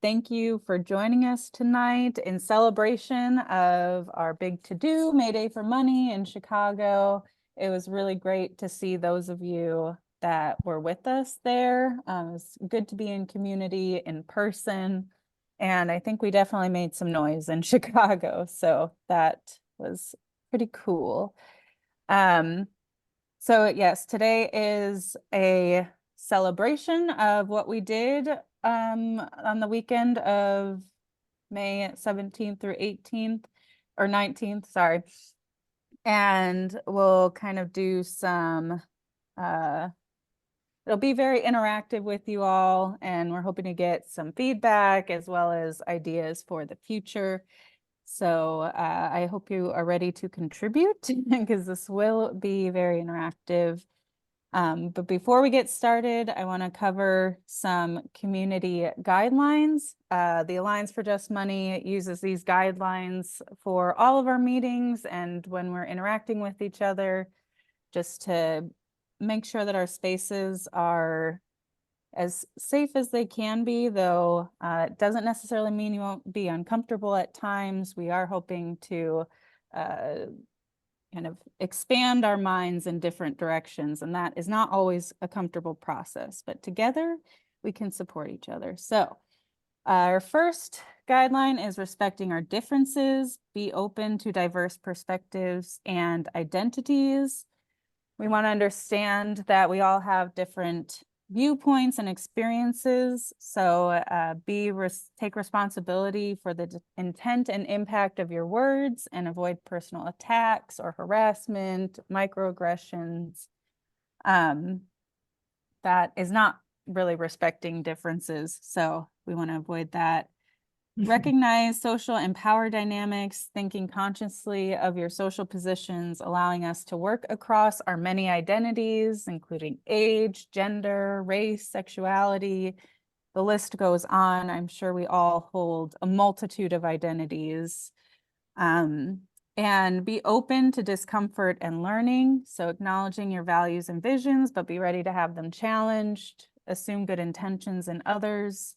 Thank you for joining us tonight in celebration of our big to-do, Mayday for Money in Chicago. It was really great to see those of you that were with us there. It's good to be in community in person. And I think we definitely made some noise in Chicago. So that was pretty cool. So yes, today is a celebration of what we did on the weekend of May 17th through 18th or 19th, sorry. And we'll kind of do some it'll be very interactive with you all, and we're hoping to get some feedback as well as ideas for the future. So I hope you are ready to contribute because this will be very interactive. But before we get started, I want to cover some community guidelines. The Alliance for Just Money uses these guidelines for all of our meetings and when we're interacting with each other, just to make sure that our spaces are as safe as they can be, though it doesn't necessarily mean you won't be uncomfortable at times. We are hoping to kind of expand our minds in different directions, and that is not always a comfortable process, but together we can support each other. So our first guideline is respecting our differences, be open to diverse perspectives and identities. We want to understand that we all have different viewpoints and experiences. So take responsibility for the intent and impact of your words and avoid personal attacks or harassment, microaggressions. That is not really respecting differences. So we want to avoid that. Recognize social and power dynamics, thinking consciously of your social positions, allowing us to work across our many identities, including age, gender, race, sexuality. The list goes on. I'm sure we all hold a multitude of identities. And be open to discomfort and learning. So acknowledging your values and visions, but be ready to have them challenged. Assume good intentions in others.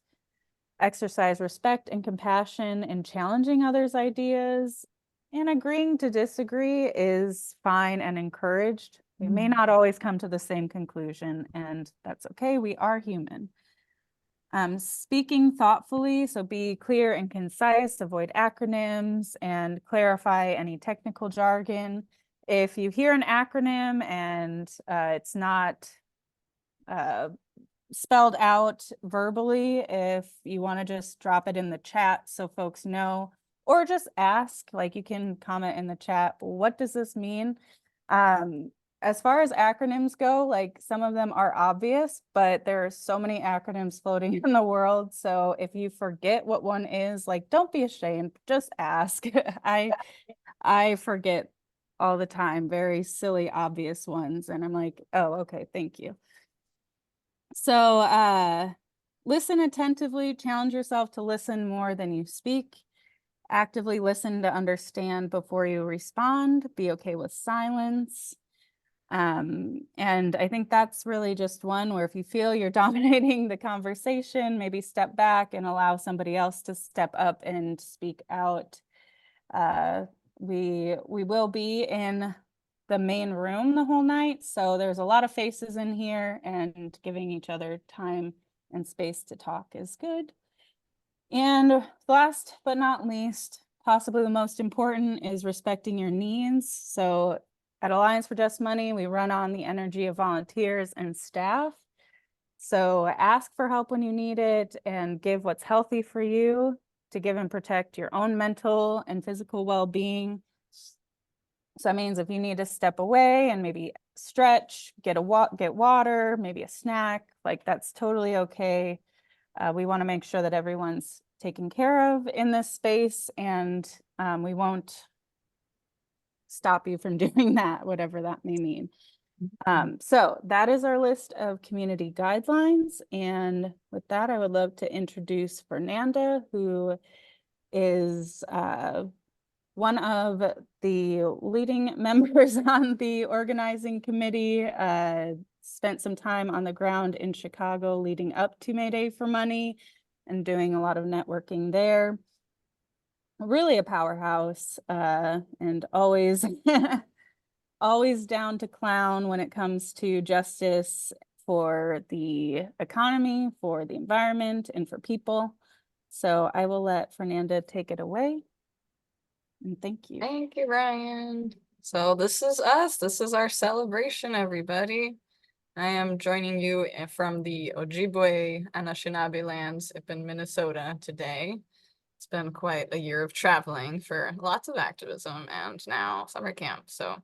Exercise respect and compassion in challenging others' ideas, and agreeing to disagree is fine and encouraged. We may not always come to the same conclusion, and that's okay. We are human. Speaking thoughtfully, so be clear and concise, avoid acronyms, and clarify any technical jargon. If you hear an acronym and it's not spelled out verbally, if you want to just drop it in the chat so folks know, or just ask, like you can comment in the chat, what does this mean? As far as acronyms go, like some of them are obvious, but there are so many acronyms floating in the world. So if you forget what one is, like, don't be ashamed, just ask. I forget all the time, very silly, obvious ones. And I'm like, oh, okay, thank you. So listen attentively, challenge yourself to listen more than you speak. Actively listen to understand before you respond. Be okay with silence. And I think that's really just one where if you feel you're dominating the conversation, maybe step back and allow somebody else to step up and speak out. We will be in the main room the whole night, so there's a lot of faces in here, and giving each other time and space to talk is good. And last but not least, possibly the most important, is respecting your needs. So at Alliance for Just Money, we run on the energy of volunteers and staff. So ask for help when you need it and give what's healthy for you to give and protect your own mental and physical well-being. So that means if you need to step away and maybe stretch, get water, maybe a snack, like that's totally okay. We want to make sure that everyone's taken care of in this space, and we won't stop you from doing that, whatever that may mean. So that is our list of community guidelines. And with that, I would love to introduce Fernanda, who is one of the leading members on the organizing committee, spent some time on the ground in Chicago leading up to Mayday for Money, and doing a lot of networking there. Really a powerhouse, and always always down to clown when it comes to justice for the economy, for the environment, and for people. So I will let Fernanda take it away. And thank you. Thank you, Ryan. So this is us. This is our celebration, everybody. I am joining you from the Ojibwe Anishinaabe lands up in Minnesota today. It's been quite a year of traveling for lots of activism and now summer camp. So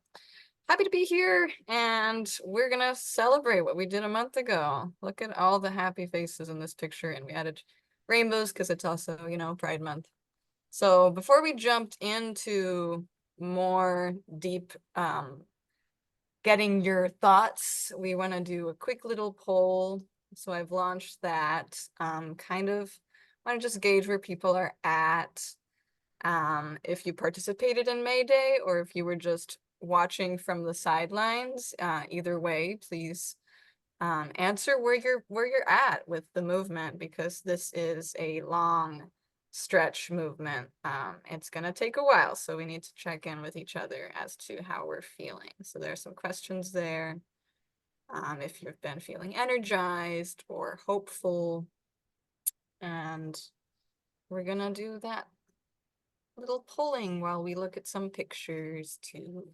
happy to be here, and we're gonna celebrate what we did a month ago. Look at all the happy faces in this picture, and we added rainbows because it's also, you know, Pride Month. So before we jumped into more deep getting your thoughts, we want to do a quick little poll. So I've launched that. Kind of want to just gauge where people are at. If you participated in Mayday or if you were just watching from the sidelines, either way, please answer where you're at with the movement, because this is a long stretch movement. It's gonna take a while, so we need to check in with each other as to how we're feeling. So there are some questions there. If you've been feeling energized or hopeful, and we're gonna do that little polling while we look at some pictures too.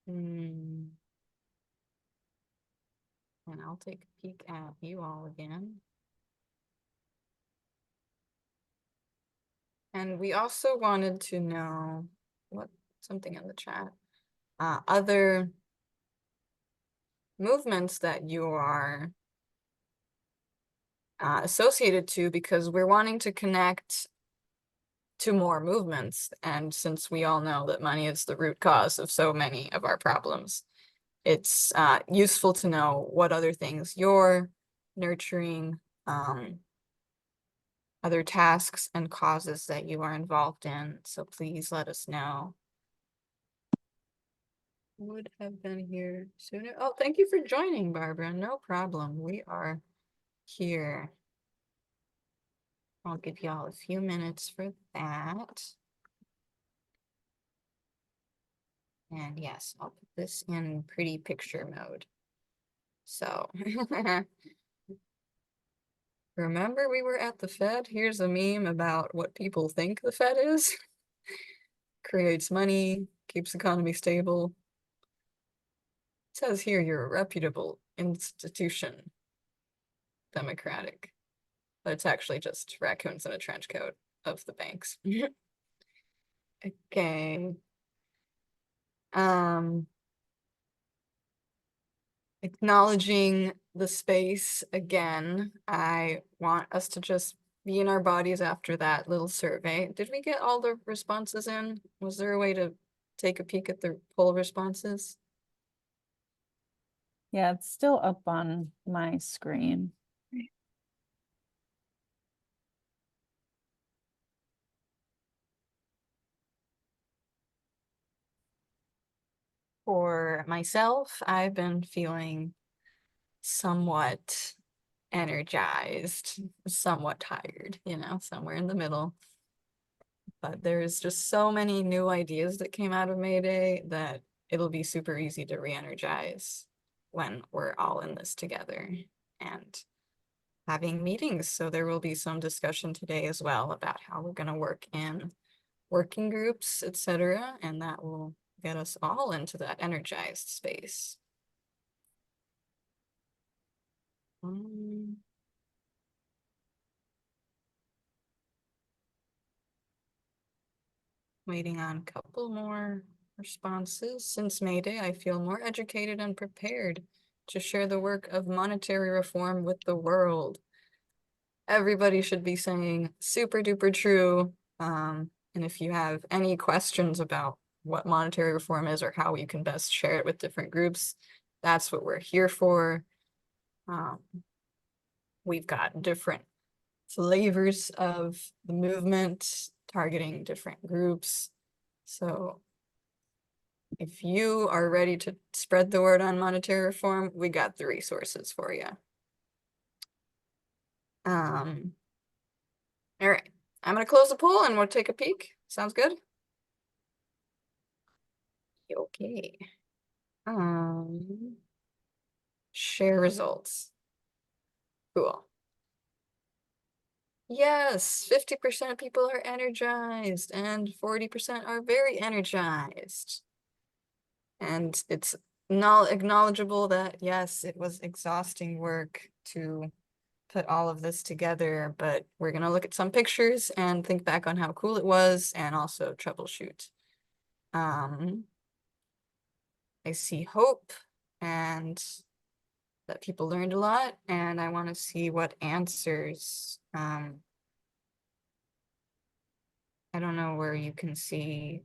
And I'll take a peek at you all again. And we also wanted to know something in the chat. Other movements that you are associated to, because we're wanting to connect to more movements. And since we all know that money is the root cause of so many of our problems, it's useful to know what other things you're nurturing, other tasks and causes that you are involved in. So please let us know. Would have been here sooner. Oh, thank you for joining, Barbara. No problem. We are here. I'll give y'all a few minutes for that. And yes, I'll put this in pretty picture mode. So remember we were at the Fed? Here's a meme about what people think the Fed is. Creates money, keeps economy stable. It says here you're a reputable institution, democratic, but it's actually just raccoons in a trench coat of the banks. Okay. Acknowledging the space again. I want us to just be in our bodies after that little survey. Did we get all the responses in? Was there a way to take a peek at the poll responses? Yeah, it's still up on my screen. For myself, I've been feeling somewhat energized, somewhat tired, you know, somewhere in the middle. But there's just so many new ideas that came out of Mayday that it'll be super easy to re-energize when we're all in this together and having meetings. So there will be some discussion today as well about how we're going to work in working groups, etc. And that will get us all into that energized space. Waiting on a couple more responses. Since Mayday, I feel more educated and prepared to share the work of monetary reform with the world. Everybody should be saying super duper true. And if you have any questions about what monetary reform is or how you can best share it with different groups, that's what we're here for. We've got different flavors of the movement targeting different groups. So if you are ready to spread the word on monetary reform, we got the resources for you. All right, I'm gonna close the poll and we'll take a peek. Sounds good? Okay. Share results. Cool. Yes, 50% of people are energized and 40% are very energized. And it's acknowledgeable that, yes, it was exhausting work to put all of this together, but we're going to look at some pictures and think back on how cool it was and also troubleshoot. I see hope and that people learned a lot, and I want to see what answers. I don't know where you can see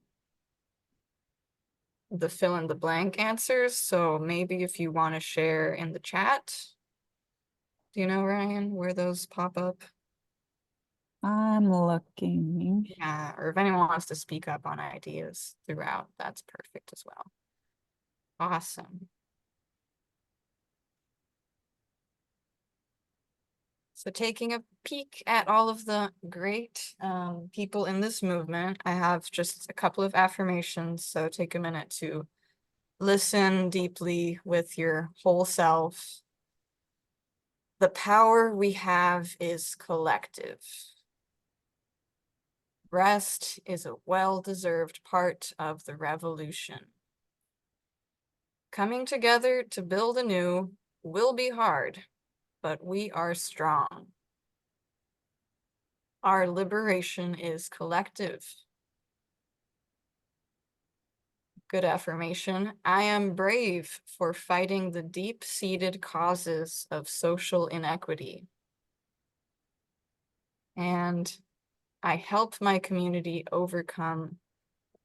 the fill in the blank answers, so maybe if you want to share in the chat. Do you know, Ryan, where those pop up? I'm looking. Yeah, or if anyone wants to speak up on ideas throughout, that's perfect as well. Awesome. So taking a peek at all of the great people in this movement, I have just a couple of affirmations. So take a minute to listen deeply with your whole self. The power we have is collective. Rest is a well-deserved part of the revolution. Coming together to build anew will be hard, but we are strong. Our liberation is collective. Good affirmation. I am brave for fighting the deep-seated causes of social inequity. And I help my community overcome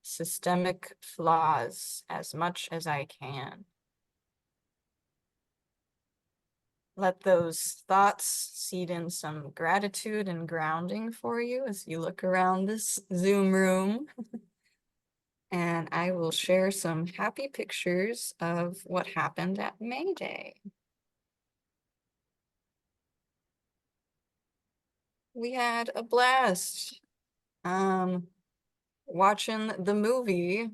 systemic flaws as much as I can. Let those thoughts seed in some gratitude and grounding for you as you look around this Zoom room. And I will share some happy pictures of what happened at Mayday. We had a blast watching the movie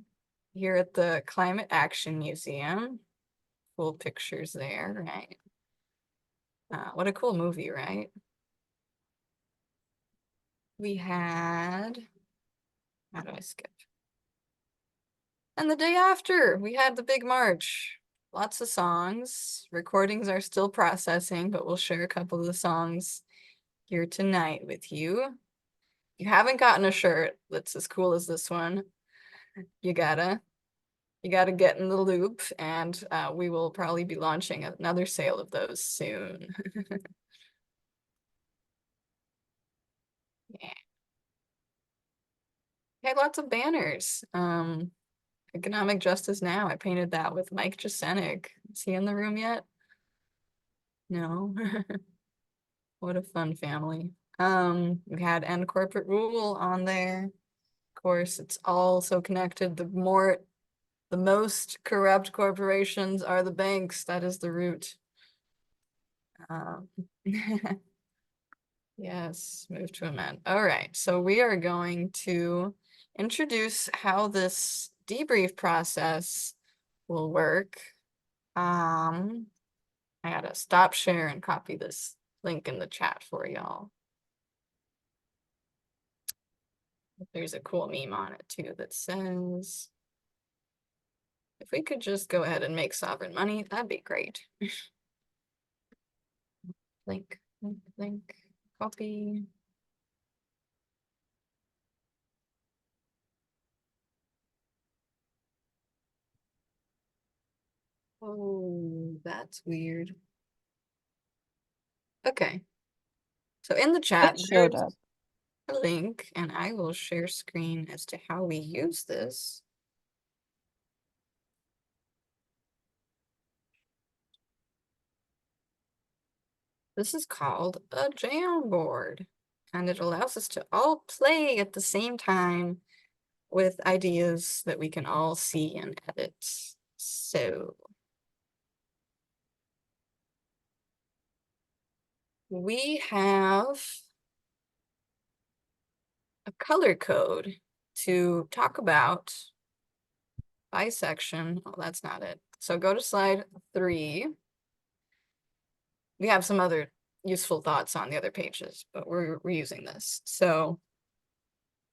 here at the Climate Action Museum. Cool pictures there, right? What a cool movie, right? We had, how do I skip? And the day after, we had the big march. Lots of songs. Recordings are still processing, but we'll share a couple of the songs here tonight with you. If you haven't gotten a shirt that's as cool as this one, you gotta get in the loop, and we will probably be launching another sale of those soon. Yeah. We had lots of banners. Economic Justice Now. I painted that with Mike Jasenik. Is he in the room yet? No. What a fun family. We had End Corporate Rule on there. Of course, it's all so connected. The most corrupt corporations are the banks. That is the root. Yes, move to amend. All right, so we are going to introduce how this debrief process will work. I gotta stop share and copy this link in the chat for y'all. There's a cool meme on it too that says, if we could just go ahead and make sovereign money, that'd be great. Link, copy. Oh, that's weird. Okay. So in the chat, It showed there's up. a link, and I will share screen as to how we use this. This is called a Jamboard, and it allows us to all play at the same time with ideas that we can all see and edit. So we have a color code to talk about by section. Oh, that's not it. So go to slide 3. We have some other useful thoughts on the other pages, but we're using this. So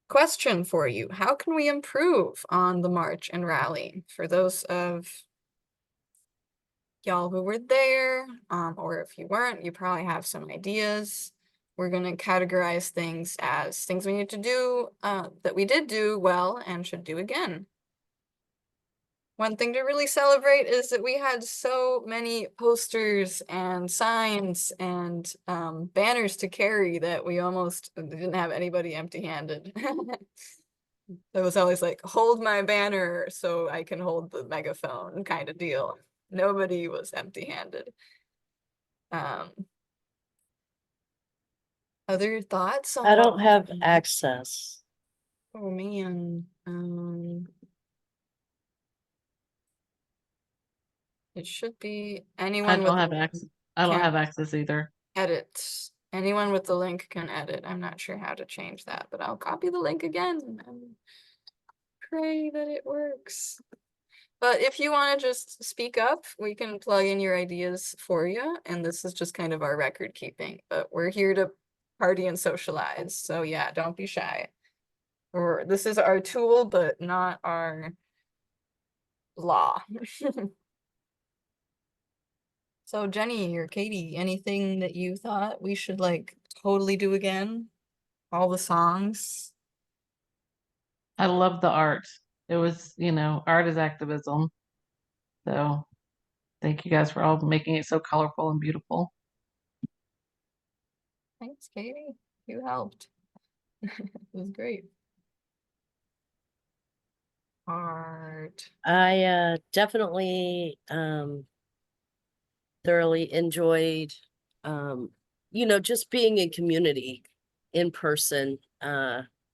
question for you, how can we improve on the march and rally? For those of y'all who were there, or if you weren't, you probably have some ideas. We're going to categorize things as things we need to do, that we did do well and should do again. One thing to really celebrate is that we had so many posters and signs and banners to carry that we almost didn't have anybody empty-handed. It was always like, hold my banner so I can hold the megaphone kind of deal. Nobody was empty-handed. Other thoughts on I what don't have we- access. Oh man. It should be I anyone with don't have a access. I don't can have access either. edit. Anyone with the link can edit. I'm not sure how to change that, but I'll copy the link again and pray that it works. But if you want to just speak up, we can plug in your ideas for you. And this is just kind of our record keeping, but we're here to party and socialize. So yeah, don't be shy. Or this is our tool, but not our law. So Jenny or Katie, anything that you thought we should like totally do again? All the songs? I love the art. It was, art is activism. So thank you guys for all making it so colorful and beautiful. Thanks, Katie. You helped. It was great. Art. I definitely thoroughly enjoyed just being in community in person,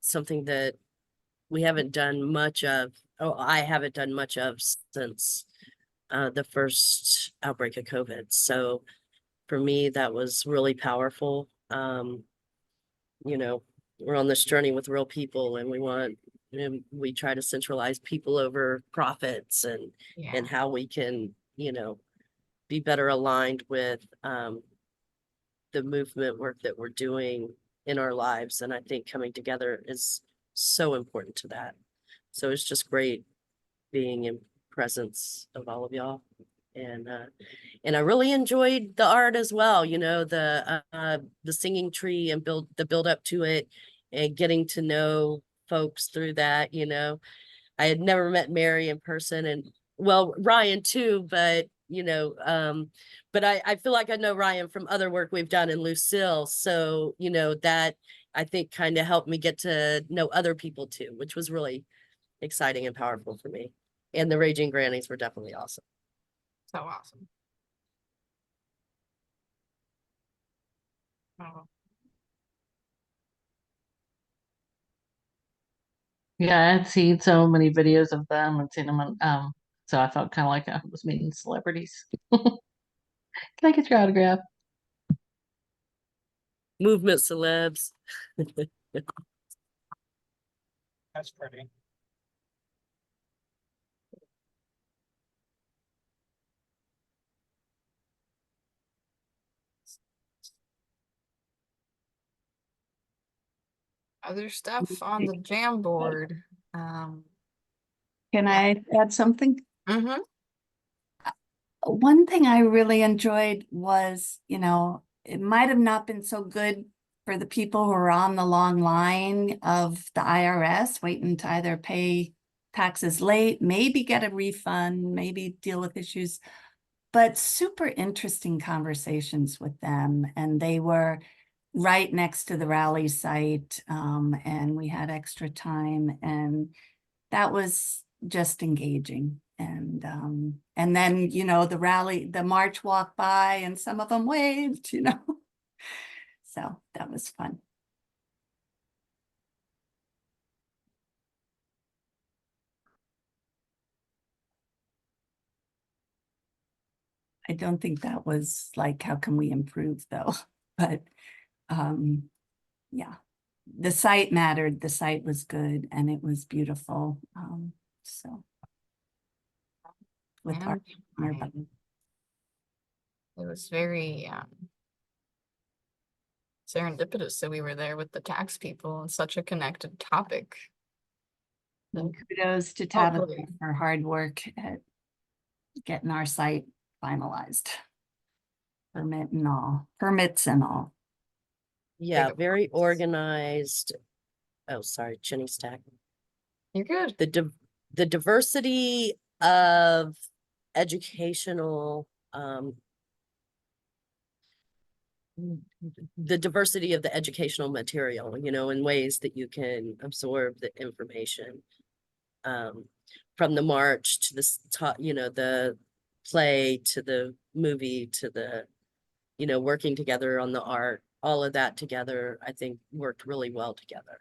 something that we haven't done much of. Oh, I haven't done much of since the first outbreak of COVID. So for me, that was really powerful. We're on this journey with real people, and we try to centralize people over profits and Yeah. how we can, be better aligned with the movement work that we're doing in our lives. And I think coming together is so important to that. So it's just great being in presence of all of y'all. And I really enjoyed the art as well, the singing tree and build up to it, and getting to know folks through that. I had never met Mary in person, and well, Ryan too, but I feel like I know Ryan from other work we've done in Lucille. So, that I think kind of helped me get to know other people too, which was really exciting and powerful for me. And the Raging Grannies were definitely awesome. So awesome. Oh. Yeah, I had seen so many videos of them and seen them on, so I felt kind of like I was meeting celebrities. Can I get your autograph? Movement celebs. That's pretty. Other stuff on the Jamboard. Can Yeah. I add something? Mm-hmm. One thing I really enjoyed was, it might have not been so good for the people who are on the long line of the IRS waiting to either pay taxes late, maybe get a refund, maybe deal with issues, but super interesting conversations with them. And they were right next to the rally site, and we had extra time, and that was just engaging. And then, the march walked by and some of them waved, so that was fun. I don't think that was like, how can we improve though? But yeah, the site mattered. The site was good and it was beautiful. So with our Right. button. It was very serendipitous that we were there with the tax people and such a connected topic. And kudos to Tabitha Hopefully. for her hard work at getting our site finalized. Permits and all. Yeah, Big very applause. organized. Oh, sorry, Jenny Stack. You're good. The diversity of educational, the diversity of the educational material, you know, in ways that you can absorb the information. From the march to the you know, the play to the movie to the, you know, working together on the art, all of that together, I think worked really well together.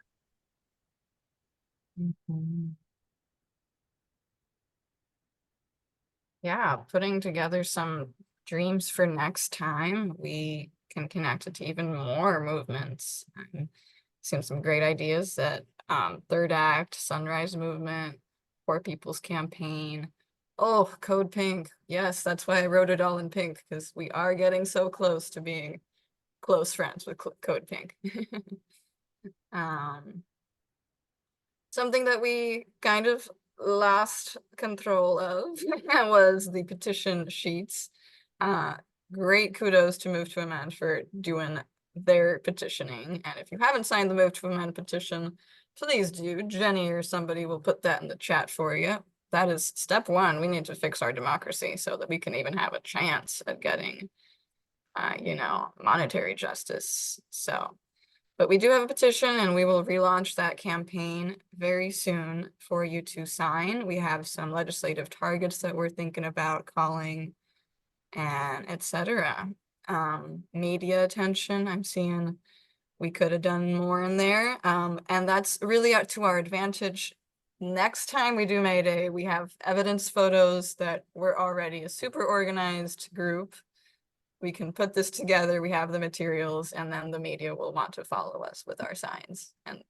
Yeah, putting together some dreams for next time, we can connect it to even more movements. Seen some great ideas that Third Act, Sunrise Movement, Poor People's Campaign. Oh, Code Pink. Yes, that's why I wrote it all in pink, because we are getting so close to being close friends with Code Pink. Something that we kind of lost control of was the petition sheets. Great kudos to Move to Amend for doing their petitioning. And if you haven't signed the Move to Amend petition, please do. Jenny or somebody will put that in the chat for you. That is step one. We need to fix our democracy so that we can even have a chance at getting, you know, monetary justice. So, but we do have a petition and we will relaunch that campaign very soon for you to sign. We have some legislative targets that we're thinking about calling and etc. Media attention, I'm seeing we could have done more in there. And that's really up to our advantage. Next time we do Mayday, we have evidence photos that we're already a super organized group. We can put this together, we have the materials, and then the media will want to follow us with our signs and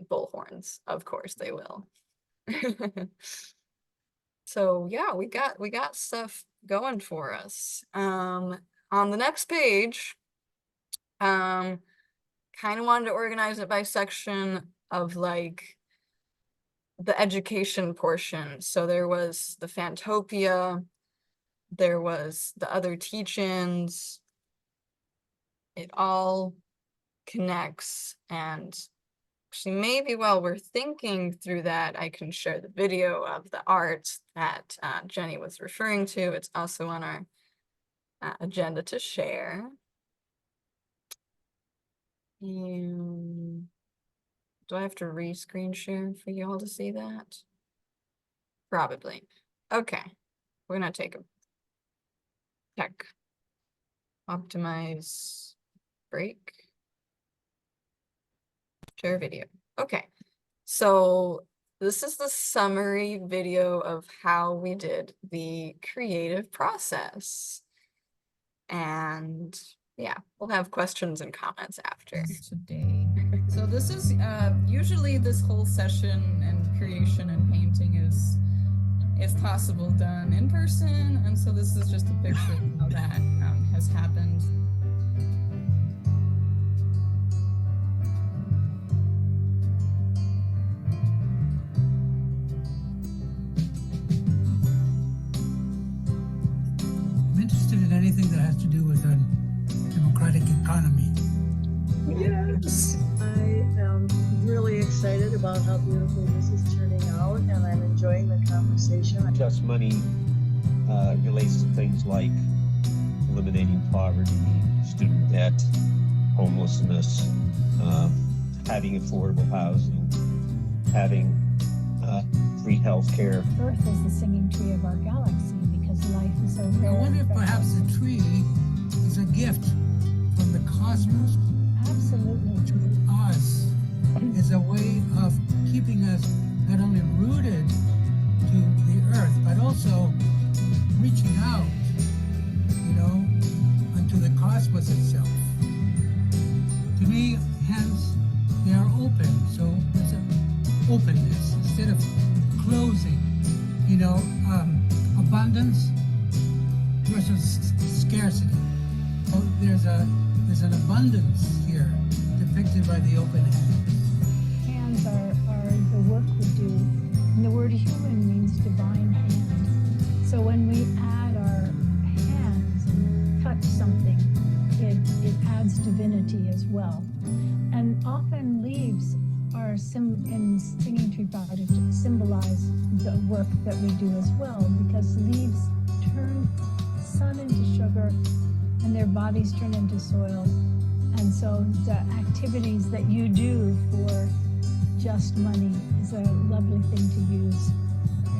bullhorns. Of course they will. So yeah, we got stuff going for us. On the next page, kind of wanted to organize it by section of like the education portion. So there was the Fantopia, there was the other teach-ins. It all connects, and actually maybe while we're thinking through that, I can share the video of the art that Jenny was referring to. It's also on our agenda to share. And do I have to re-screen share for you all to see that? Probably. Okay, we're gonna take a tech optimize break. Share video. Okay, so this is the summary video of how we did the creative process. And yeah, we'll have questions and comments after. Today. So this is usually this whole session and creation and painting is, if possible, done in person. And so this is just a picture of how that has happened. I'm interested in anything that has to do with a democratic economy. Yes, I am really excited about how beautiful this is turning out, and I'm enjoying the conversation. Just money relates to things like eliminating poverty, student debt, homelessness, having affordable housing, having free health care. Earth is the singing tree of our galaxy because life is so I rare. wonder if perhaps the tree is a gift from the cosmos Absolutely. to us, is a way of keeping us not only rooted to the earth, but also reaching out, you know, unto the cosmos itself. openness instead of closing. You know, abundance versus scarcity. Oh, there's an abundance here depicted by the open hand. Hands are the work we do. And the word human means divine hand. So when we add our hands and touch something, it adds divinity as well. And often leaves are in singing tree project symbolize the work that we do as well, because leaves turn sun into sugar and their bodies turn into soil. And so the activities that you do for just money is a lovely thing to use.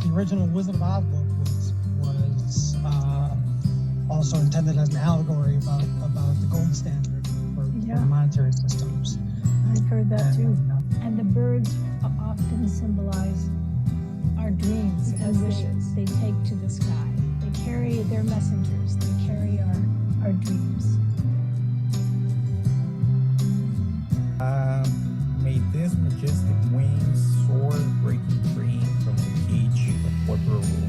The original Wizard of Oz book was also intended as an allegory about the gold standard for monetary systems. I've heard that too. And the birds often symbolize our dreams and wishes they take to the sky. They carry their messengers, they carry our dreams. May this majestic wing soar, breaking free from the cage of corporate rule.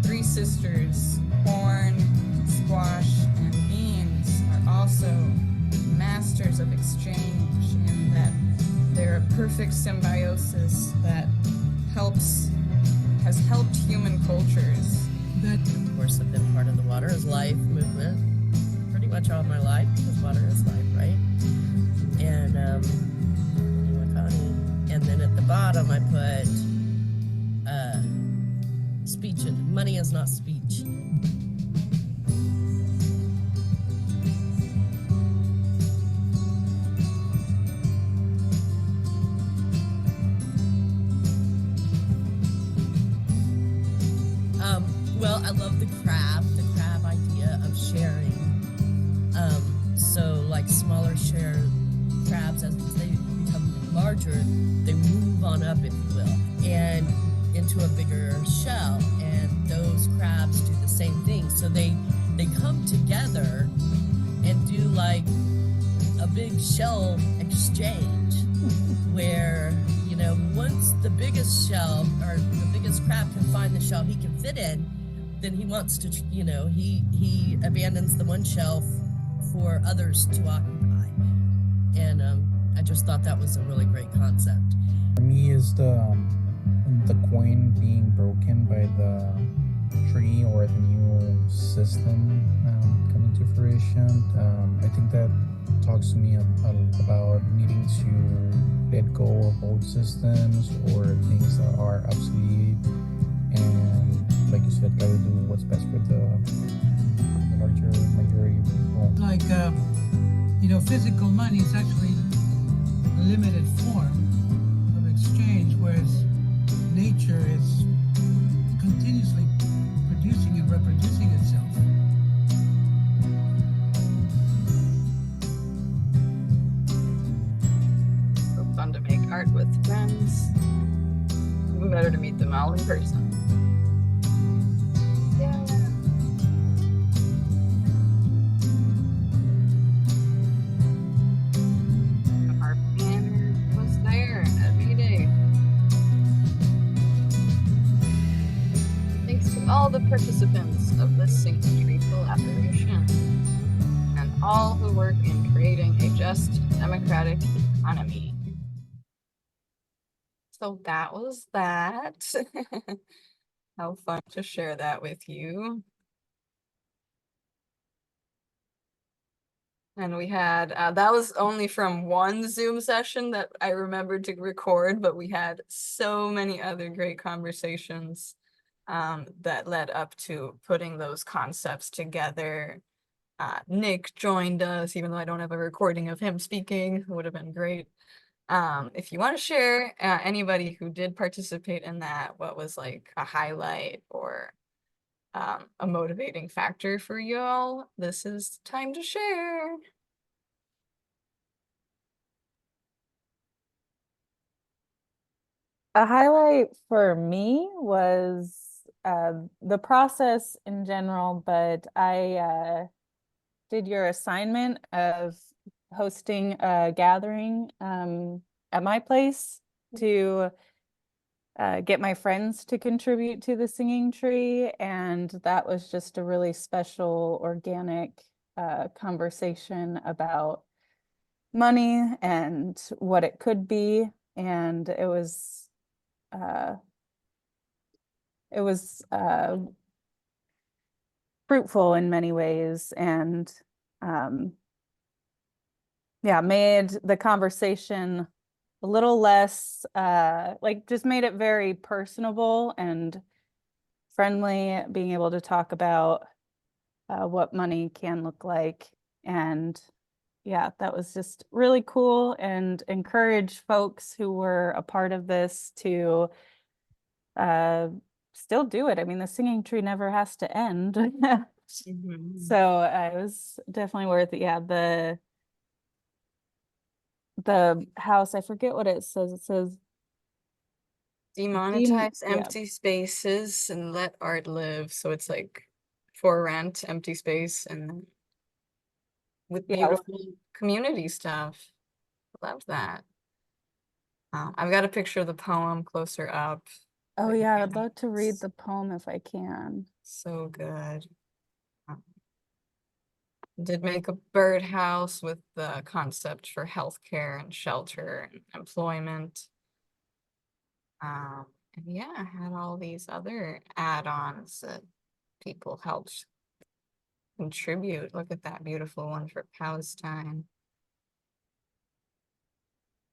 Three sisters, corn, squash, and beans, are also masters of exchange, in that they're a perfect symbiosis that has helped human cultures. That Of course, I've been part of the Water is Life movement pretty much all my life, because water is life, right? And and then at the bottom I put speech, and money is not speech. Well, I love the crab idea of sharing. So like smaller crabs, as they become larger, they move on up, if you will, and into a bigger shell. And those crabs do the same thing. So they come together and do like a big shell exchange where, you know, once the biggest shell or the biggest crab can find the shell he can fit in, then he wants to, you know, he abandons the one shell for others to occupy. And I just thought that was a really great concept. For me, is the coin being broken by the tree or the new system coming to fruition. I think that talks to me about needing to let go of old systems or things that are obsolete, and like you said, try to do what's best for the larger majority of people. like, you know, physical money is actually a limited form of exchange, whereas nature is continuously producing and reproducing itself. So fun to make art with friends. Who better to meet them all in person? Yeah. Our banner was there at Mayday. Thanks to all the participants of this St. Tree collaboration and all who work in creating a just democratic economy. So that was that. How fun to share that with you. And we had, that was only from one Zoom session that I remembered to record, but we had so many other great conversations that led up to putting those concepts together. Nick joined us, even though I don't have a recording of him speaking. It would have been great. If you want to share anybody who did participate in that, what was like a highlight or a motivating factor for y'all, this is time to share. A highlight for me was the process in general, but I did your assignment of hosting a gathering at my place to get my friends to contribute to the singing tree. And that was just a really special, organic conversation about money and what it could be. And it was fruitful in many ways, and yeah, made the conversation a little less like just made it very personable and friendly, being able to talk about what money can look like. And yeah, that was just really cool, and encourage folks who were a part of this to still do it. I mean, the singing tree never has to end. So it was definitely worth it. Yeah, the house, I forget what it says. It says Demonetize yeah. empty spaces and let art live. So it's like for rent, empty space, and with Yeah, beautiful community stuff. Love that. I've got a picture of the poem closer up. oh but yeah, yeah, I'd love to read it's the poem if I can. so good. Did make a birdhouse with the concept for healthcare and shelter and employment. And yeah, had all these other add-ons that people helped contribute. Look at that beautiful one for Palestine.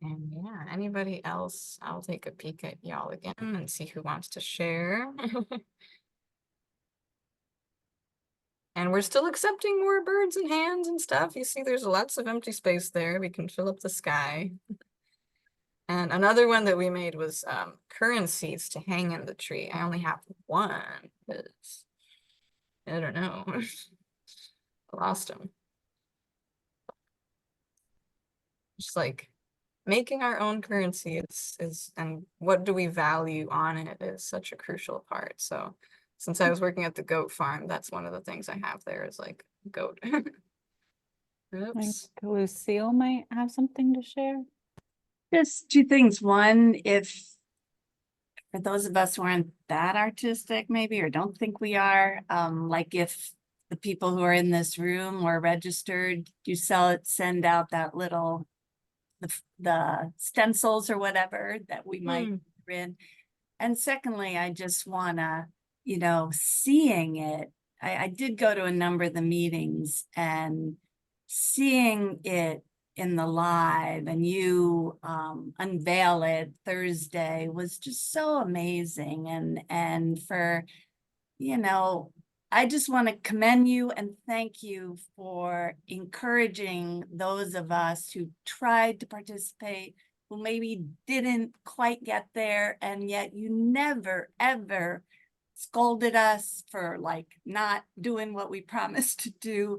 And yeah, anybody else? I'll take a peek at y'all again and see who wants to share. And we're still accepting more birds and hands and stuff. You see, there's lots of empty space there. We can fill up the sky. And another one that we made was currencies to hang in the tree. I only have one because I don't know. I lost them. Just like making our own currency is and what do we value on it is such a crucial part. So since I was working at the goat farm, that's one of the things I have there is like goat. I think Oops. Lucille might have something to share. Just two things. One, if for those of us who aren't that artistic maybe, or don't think we are, like if the people who are in this room were registered, you send out that little, the stencils or whatever that we might print. And secondly, I just wanna, seeing it, I did go to a number of the meetings, and seeing it in the live and you unveil it Thursday was just so amazing. And for, I just want to commend you and thank you for encouraging those of us who tried to participate, who maybe didn't quite get there, and yet you never, ever scolded us for like not doing what we promised to do.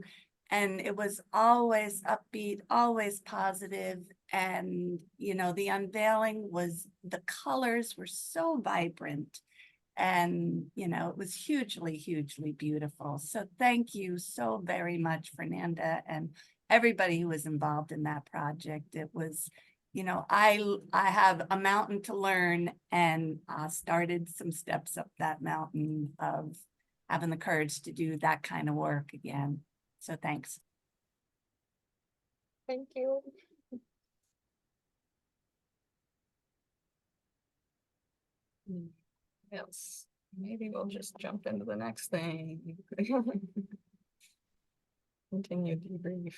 And it was always upbeat, always positive. And, the unveiling the colors were so vibrant. And, it was hugely, hugely beautiful. So thank you so very much, Fernanda, and everybody who was involved in that project. It was, I have a mountain to learn, and started some steps up that mountain of having the courage to do that kind of work again. So thanks. Thank you. Yes, maybe we'll just jump into the next thing. Continue debrief.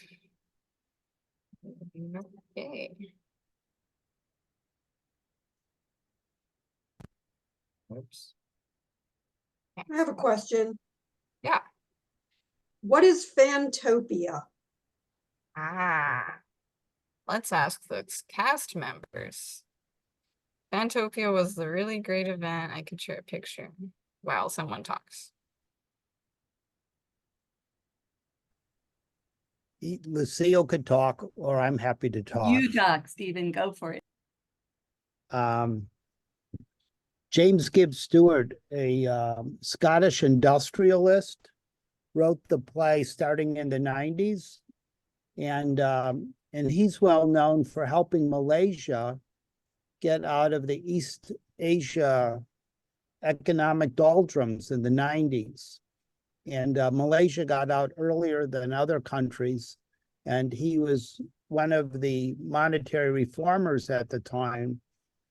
Okay. Oops. I have a question. Yeah. What is Fantopia? Let's ask the cast members. Fantopia was the really great event. I could share a picture while someone talks. Lucille could talk, or I'm happy to talk. You talk, Stephen, go for it. James Gibbs Stewart, a Scottish industrialist, wrote the play starting in the 90s. And he's well known for helping Malaysia get out of the East Asia economic doldrums in the 90s. And Malaysia got out earlier than other countries. And he was one of the monetary reformers at the time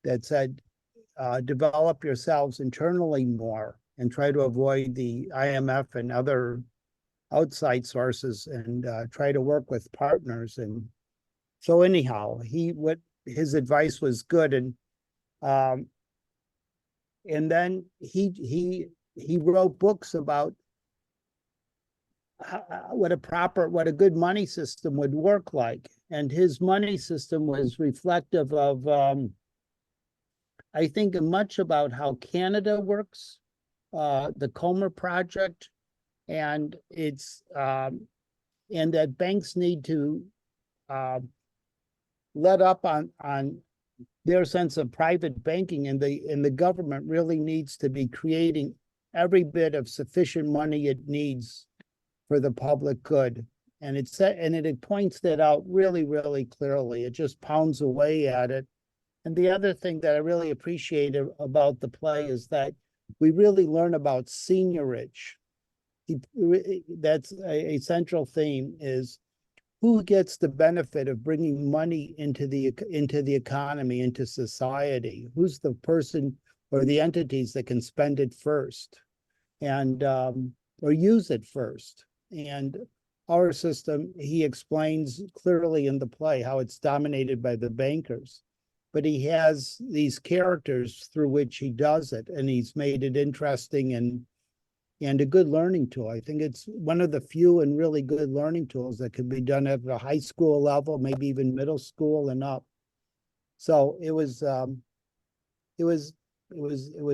that said, develop yourselves internally more and try to avoid the IMF and other outside sources and try to work with partners. And so anyhow, his advice was good. And then he wrote books about what a good money system would work like. And his money system was reflective of, I think, much about how Canada works, the Comer Project, and it's and that banks need to let up on their sense of private banking, and the government really needs to be creating every bit of sufficient money it needs for the public good. And it points that out really, really clearly. It just pounds away at it. And the other thing that I really appreciate about the play is that we really learn about seniorage. That's a central theme, is who gets the benefit of bringing money into the economy, into society? Who's the person or the entities that can spend it first and or use it first? And our system, he explains clearly in the play how it's dominated by the bankers, but he has these characters through which he does it, and he's made it interesting and a good learning tool. I think it's one of the few and really good learning tools that could be done at the high school level, maybe even middle school and up. So it was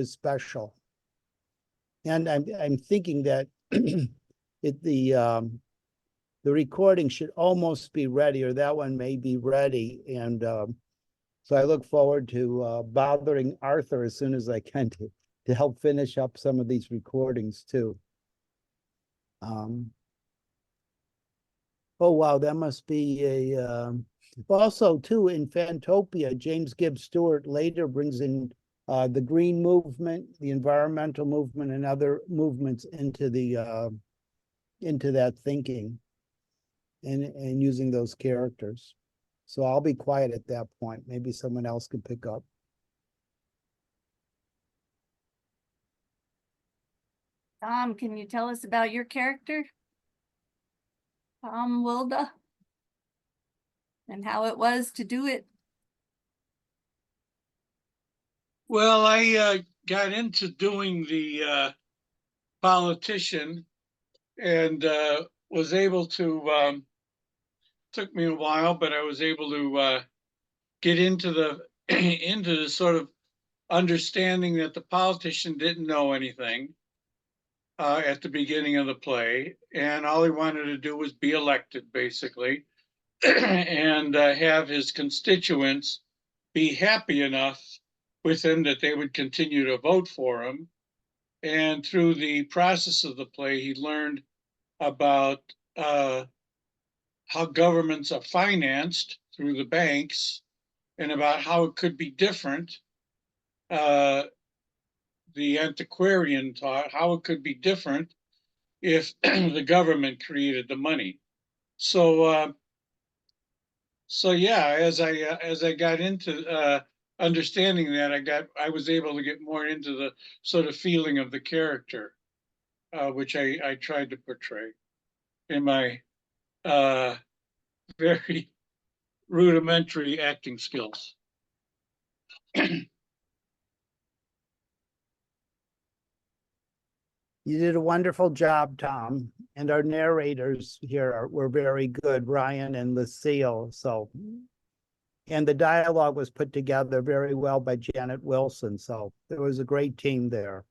special. And I'm thinking that the recording should almost be ready, or that one may be ready. And so I look forward to bothering Arthur as soon as I can to help finish up some of these recordings too. Oh wow, that must be a also too in Fantopia, James Gibbs Stewart later brings in the green movement, the environmental movement, and other movements into that thinking and using those characters. So I'll be quiet at that point. Maybe someone else could pick up. Tom, can you tell us about your character? Tom Wilda? And how it was to do it? Well, I got into doing the politician and was able to, took me a while, but I was able to get into the into the sort of understanding that the politician didn't know anything at the beginning of the play, and all he wanted to do was be elected, basically, and have his constituents be happy enough with him that they would continue to vote for him. And through the process of the play, he learned about how governments are financed through the banks and about how it could be different. The antiquarian taught how it could be different if the government created the money. So, so yeah, as I got into understanding that, I was able to get more into the sort of feeling of the character, which I tried to portray in my very rudimentary acting skills. You did a wonderful job, Tom, and our narrators here were very good, Ryan and Lucille. So, and the dialogue was put together very well by Janet Wilson. So there was a great team there.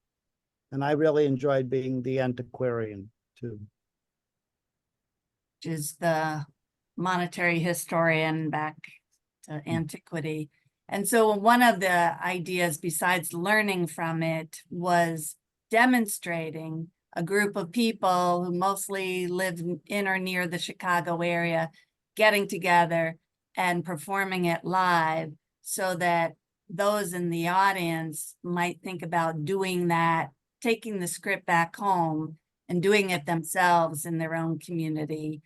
And I really enjoyed being the antiquarian too. Which is the monetary historian back to antiquity. And so one of the ideas, besides learning from it, was demonstrating a group of people who mostly live in or near the Chicago area getting together and performing it live, so that those in the audience might think about doing that, taking the script back home and doing it themselves in their own community.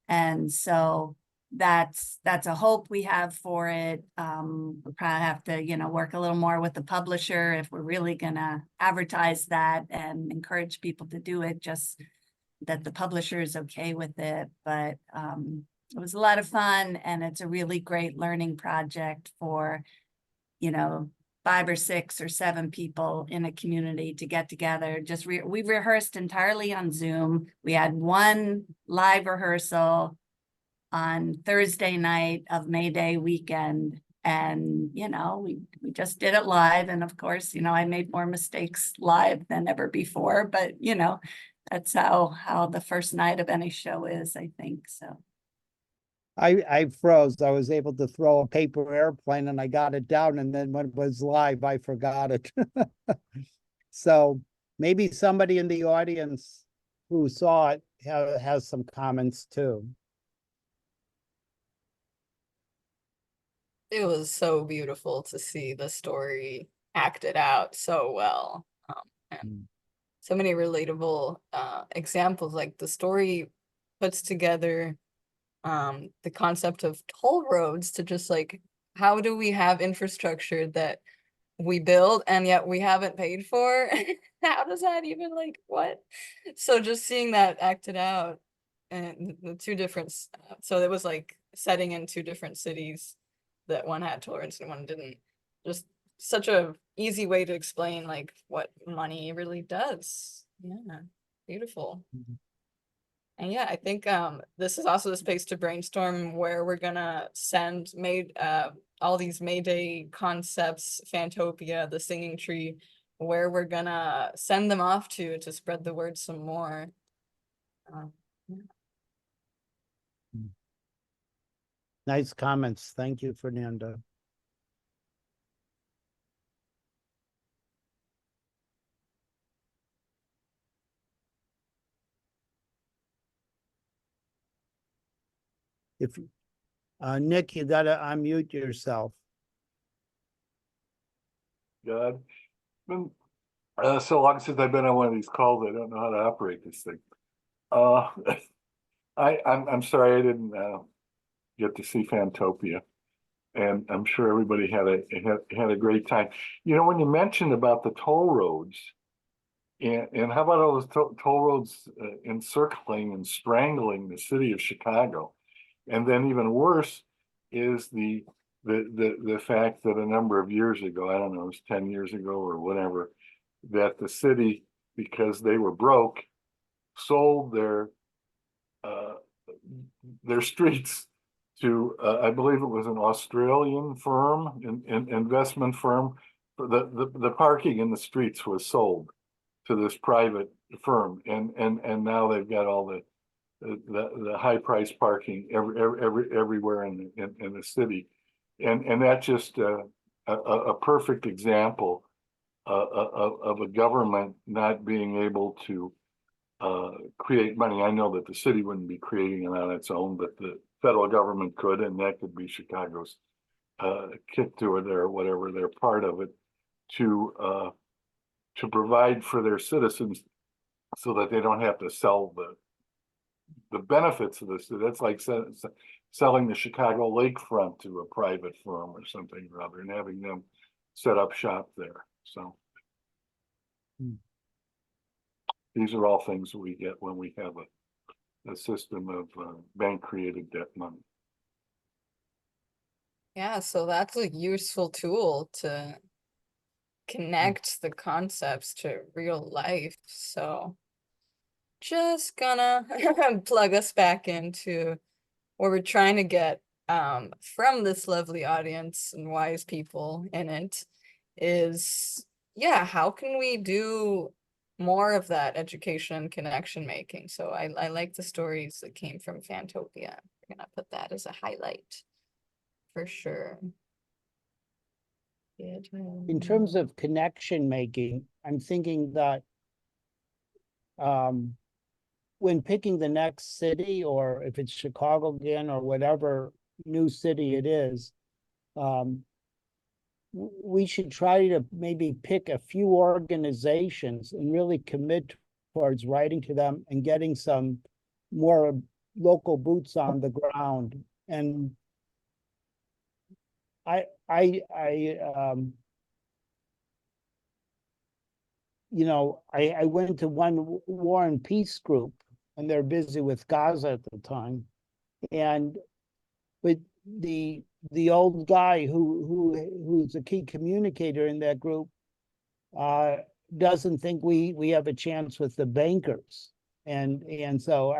And so that's a hope we have for it. We'll probably have to, work a little more with the publisher if we're really gonna advertise that and encourage people to do it, just that the publisher is okay with it. But it was a lot of fun, and it's a really great learning project for, 5 or 6 or 7 people in a community to get together. Just we rehearsed entirely on Zoom. We had one live rehearsal on Thursday night of Mayday weekend. And, we just did it live. And of course, I made more mistakes live than ever before, but, that's how the first night of any show is, I think, so. I froze. I was able to throw a paper airplane and I got it down, and then when it was live, I forgot it. So maybe somebody in the audience who saw it has some comments too. It was so beautiful to see the story acted out so well. And so many relatable examples. Like the story puts together the concept of toll roads to just like, how do we have infrastructure that we build and yet we haven't paid for? How does that even, like, what? So just seeing that acted out, and the two different, so it was like setting in 2 different cities, that one had toll roads and one didn't. Just such a easy way to explain like what money really does. Yeah, beautiful. And yeah, I think this is also the space to brainstorm where we're gonna send all these Mayday concepts, Fantopia, the singing tree, where we're gonna send them off to spread the word some more. Yeah. Nice comments. Thank you, Fernanda. If Nick, you gotta unmute yourself. God, been so long since I've been on one of these calls, I don't know how to operate this thing. I'm sorry I didn't get to see Fantopia, and I'm sure everybody had a great time. When you mentioned about the toll roads, and how about all those toll roads encircling and strangling the city of Chicago, and then even worse is the fact that a number of years ago, I don't know, it was 10 years ago or whatever, that the city, because they were broke, sold their streets to I believe it was an Australian firm, investment firm. The parking in the streets was sold to this private firm, and now they've got all the high price parking everywhere in the city, and that's just a perfect example of a government not being able to create money. I know that the city wouldn't be creating it on its own, but the federal government could, and that could be Chicago's kick to it or whatever, they're part of it, to provide for their citizens so that they don't have to sell the benefits of this. That's like selling the Chicago lakefront to a private firm or something or other, and having them set up shop there. So these are all things that we get when we have a system of bank created debt money. Yeah, so that's a useful tool to connect the concepts to real life. So just gonna plug us back into what we're trying to get from this lovely audience and wise people in it is, yeah, how can we do more of that education and connection making? So I like the stories that came from Fantopia. We're gonna put that as a highlight for sure. In terms of connection making, I'm thinking that when picking the next city, or if it's Chicago again, or whatever new city it is, we should try to maybe pick a few organizations and really commit towards writing to them and getting some more local boots on the ground. And I went to one War and Peace group, and they're busy with Gaza at the time. And but the old guy who's a key communicator in that group doesn't think we have a chance with the bankers. And so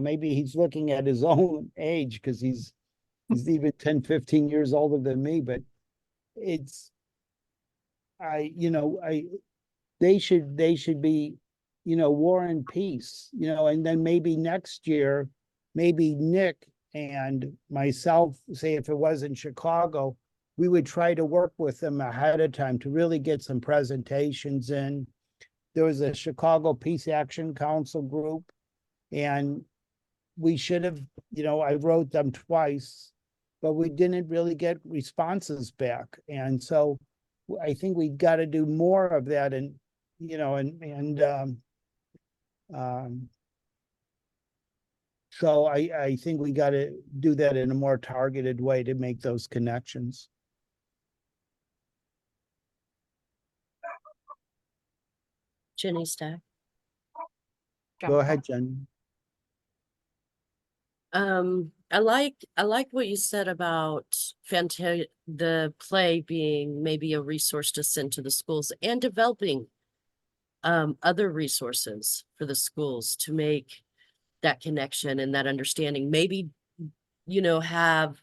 maybe he's looking at his own age, because he's even 10, 15 years older than me, but they should be, War and Peace, and then maybe next year, maybe Nick and myself, say if it was in Chicago, we would try to work with them ahead of time to really get some presentations in. There was a Chicago Peace Action Council group, and we should have, I wrote them twice, but we didn't really get responses back. And so I think we got to do more of that. And, so I think we got to do that in a more targeted way to make those connections. Jenny Stack. Go ahead, Jen. I like what you said about the play being maybe a resource to send to the schools, and developing other resources for the schools to make that connection and that understanding. Maybe, have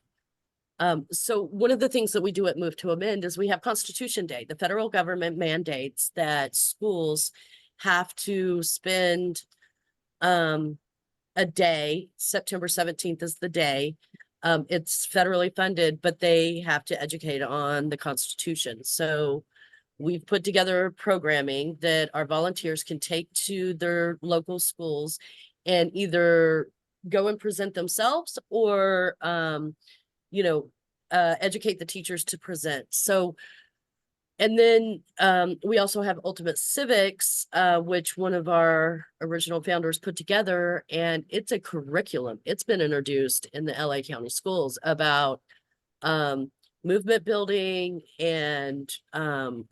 so one of the things that we do at Move to Amend is we have Constitution Day. The federal government mandates that schools have to spend a day. September 17th is the day. It's federally funded, but they have to educate on the Constitution. So we've put together programming that our volunteers can take to their local schools and either go and present themselves, or educate the teachers to present. So, and then we also have Ultimate Civics, which one of our original founders put together, and it's a curriculum. It's been introduced in the LA County schools about movement building and passing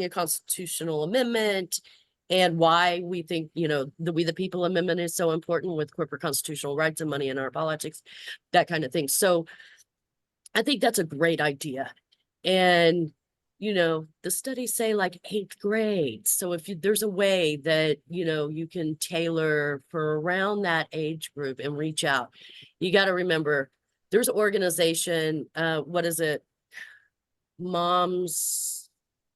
a constitutional amendment, and why we think, the We the People Amendment is so important with corporate constitutional rights and money in our politics, that kind of thing. So I think that's a great idea. And, the studies say like 8th grade. So if there's a way that, you can tailor for around that age group and reach out, you got to remember there's organization, what is it? Moms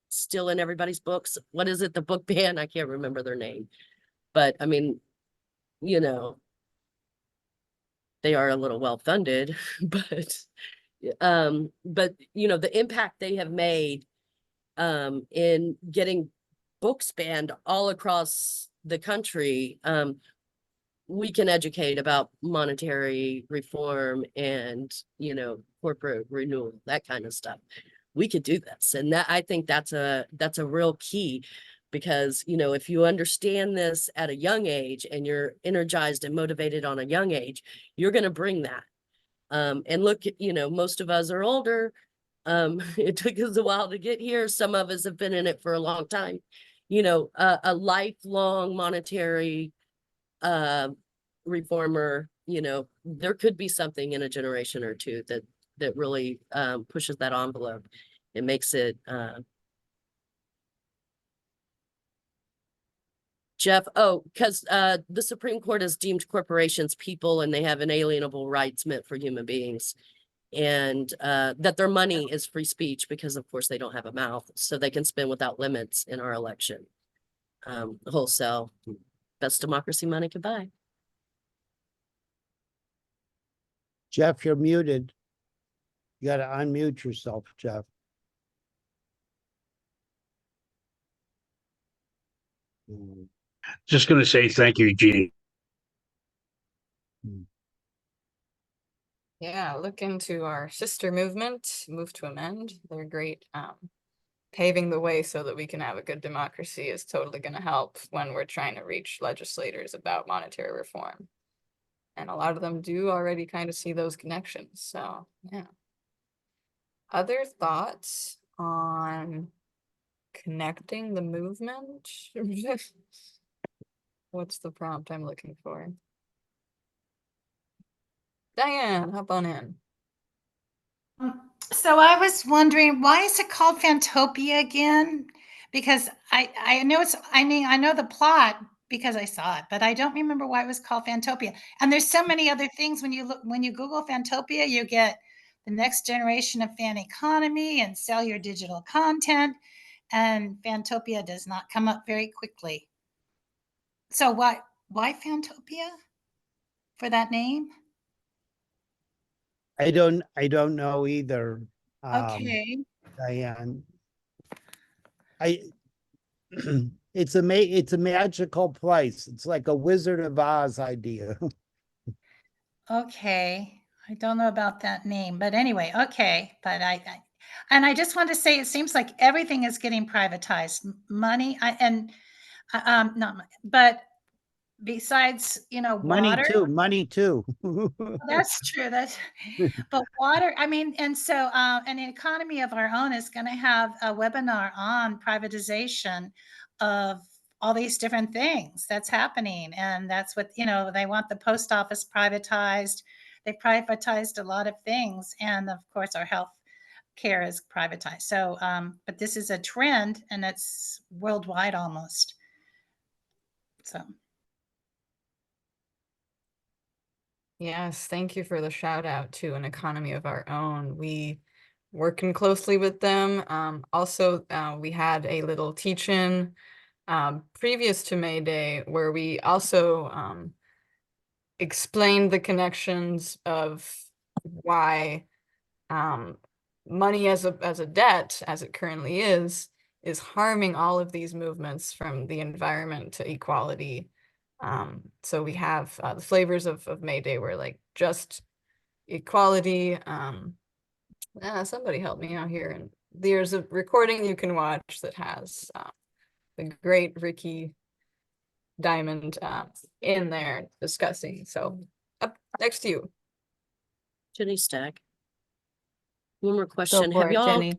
Still in Everybody's Books. What is it? The book band? I can't remember their name, but I mean, they are a little well funded, but the impact they have made in getting books banned all across the country, we can educate about monetary reform and, corporate renewal, that kind of stuff. We could do this. And I think that's a real key, because, if you understand this at a young age and you're energized and motivated on a young age, you're going to bring that. And look, most of us are older. It took us a while to get here. Some of us have been in it for a long time. A lifelong monetary reformer, there could be something in a generation or two that really pushes that envelope. It makes it Jeff, because the Supreme Court has deemed corporations people, and they have inalienable rights meant for human beings, and that their money is free speech, because of course they don't have a mouth, so they can spend without limits in our election. Wholesale, best democracy money could buy. Jeff, you're muted. You got to unmute yourself, Jeff. Just going to say thank you, Jeannie. Yeah, look into our sister movement, Move to Amend. They're great. Paving the way so that we can have a good democracy is totally going to help when we're trying to reach legislators about monetary reform. And a lot of them do already kind of see those connections. So, yeah. Other thoughts on connecting the movement? What's the prompt I'm looking for? Diane, hop on in. So I was wondering, why is it called Fantopia again? Because I know I know the plot because I saw it, but I don't remember why it was called Fantopia. And there's so many other things when you Google Fantopia, you get the next generation of fan economy and sell your digital content, and Fantopia does not come up very quickly. So why Fantopia for that name? I don't know either. Okay. Diane. It's a magical place. It's like a Wizard of Oz idea. Okay, I don't know about that name, but anyway, okay. But and I just want to say, it seems like everything is getting privatized. Money, not, but besides, Money water. too, money too. That's true. But water, I mean, and so an economy of our own is going to have a webinar on privatization of all these different things that's happening. And that's what, they want the post office privatized. They privatized a lot of things. And of course, our health care is privatized. So, but this is a trend and it's worldwide almost. So. Yes, thank you for the shout out to an economy of our own. We working closely with them. Also, we had a little teach-in previous to Mayday where we also explained the connections of why money as a debt, as it currently is harming all of these movements from the environment to equality. So we have the flavors of Mayday were like just equality. Somebody help me out here. And there's a recording you can watch that has the great Ricky Diamond in there discussing. So up next to you. Jenny Stack. One more question. for it, Jenny.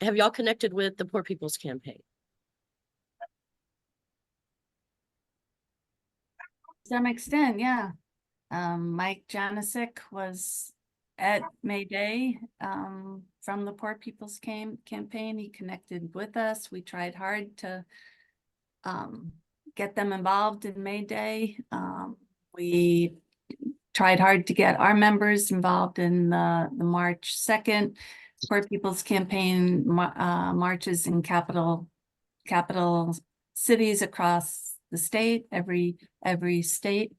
Have y'all connected with the Poor People's Campaign? To some extent, yeah. Mike Janasic was at Mayday from the Poor People's Campaign. He connected with us. We tried hard to get them involved in Mayday. We tried hard to get our members involved in the March 2nd Poor People's Campaign marches in capital cities across the state, every state.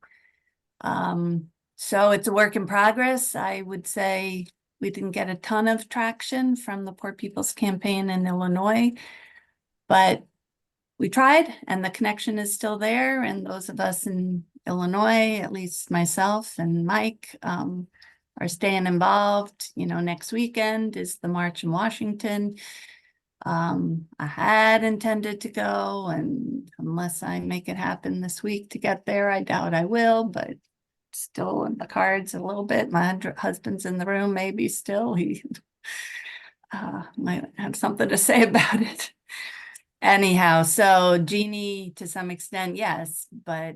So it's a work in progress. I would say we didn't get a ton of traction from the Poor People's Campaign in Illinois, but we tried and the connection is still there. And those of us in Illinois, at least myself and Mike, are staying involved. Next weekend is the march in Washington. I had intended to go, and unless I make it happen this week to get there, I doubt I will, but still in the cards a little bit. My husband's in the room, maybe still. He might have something to say about it. Anyhow, so Jeannie, to some extent, yes, but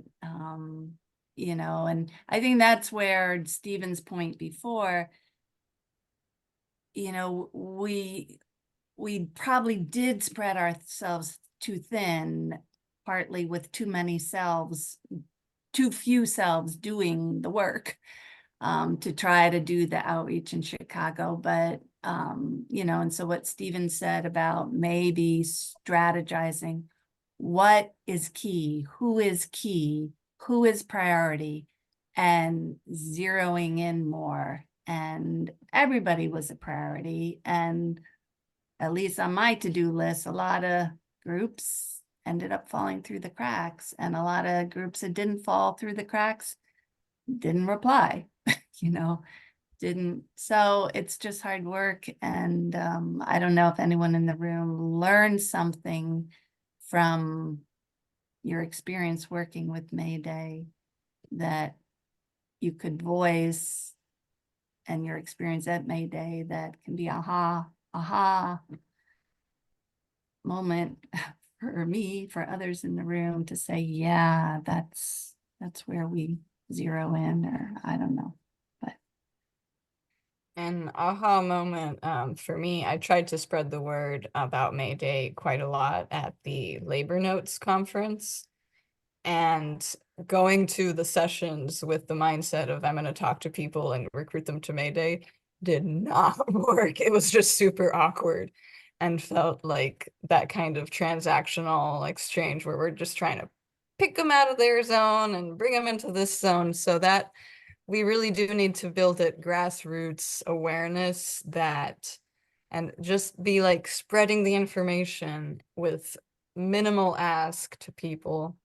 and I think that's where Stephen's point before, we probably did spread ourselves too thin, partly with too few selves doing the work to try to do the outreach in Chicago. But, and so what Stephen said about maybe strategizing, what is key, who is priority, and zeroing in more. And everybody was a priority. And at least on my to-do list, a lot of groups ended up falling through the cracks, and a lot of groups that didn't fall through the cracks didn't reply, you know, didn't. So it's just hard work. And I don't know if anyone in the room learned something from your experience working with Mayday that you could voice, and your experience at Mayday that can be aha moment for me, for others in the room to say, yeah, that's where we zero in, or I don't know. An aha moment for me, I tried to spread the word about Mayday quite a lot at the Labor Notes conference, and going to the sessions with the mindset of I'm going to talk to people and recruit them to Mayday did not work. It was just super awkward and felt like that kind of transactional exchange where we're just trying to pick them out of their zone and bring them into this zone. So that we really do need to build it grassroots awareness that, and just be like spreading the information with minimal ask to people.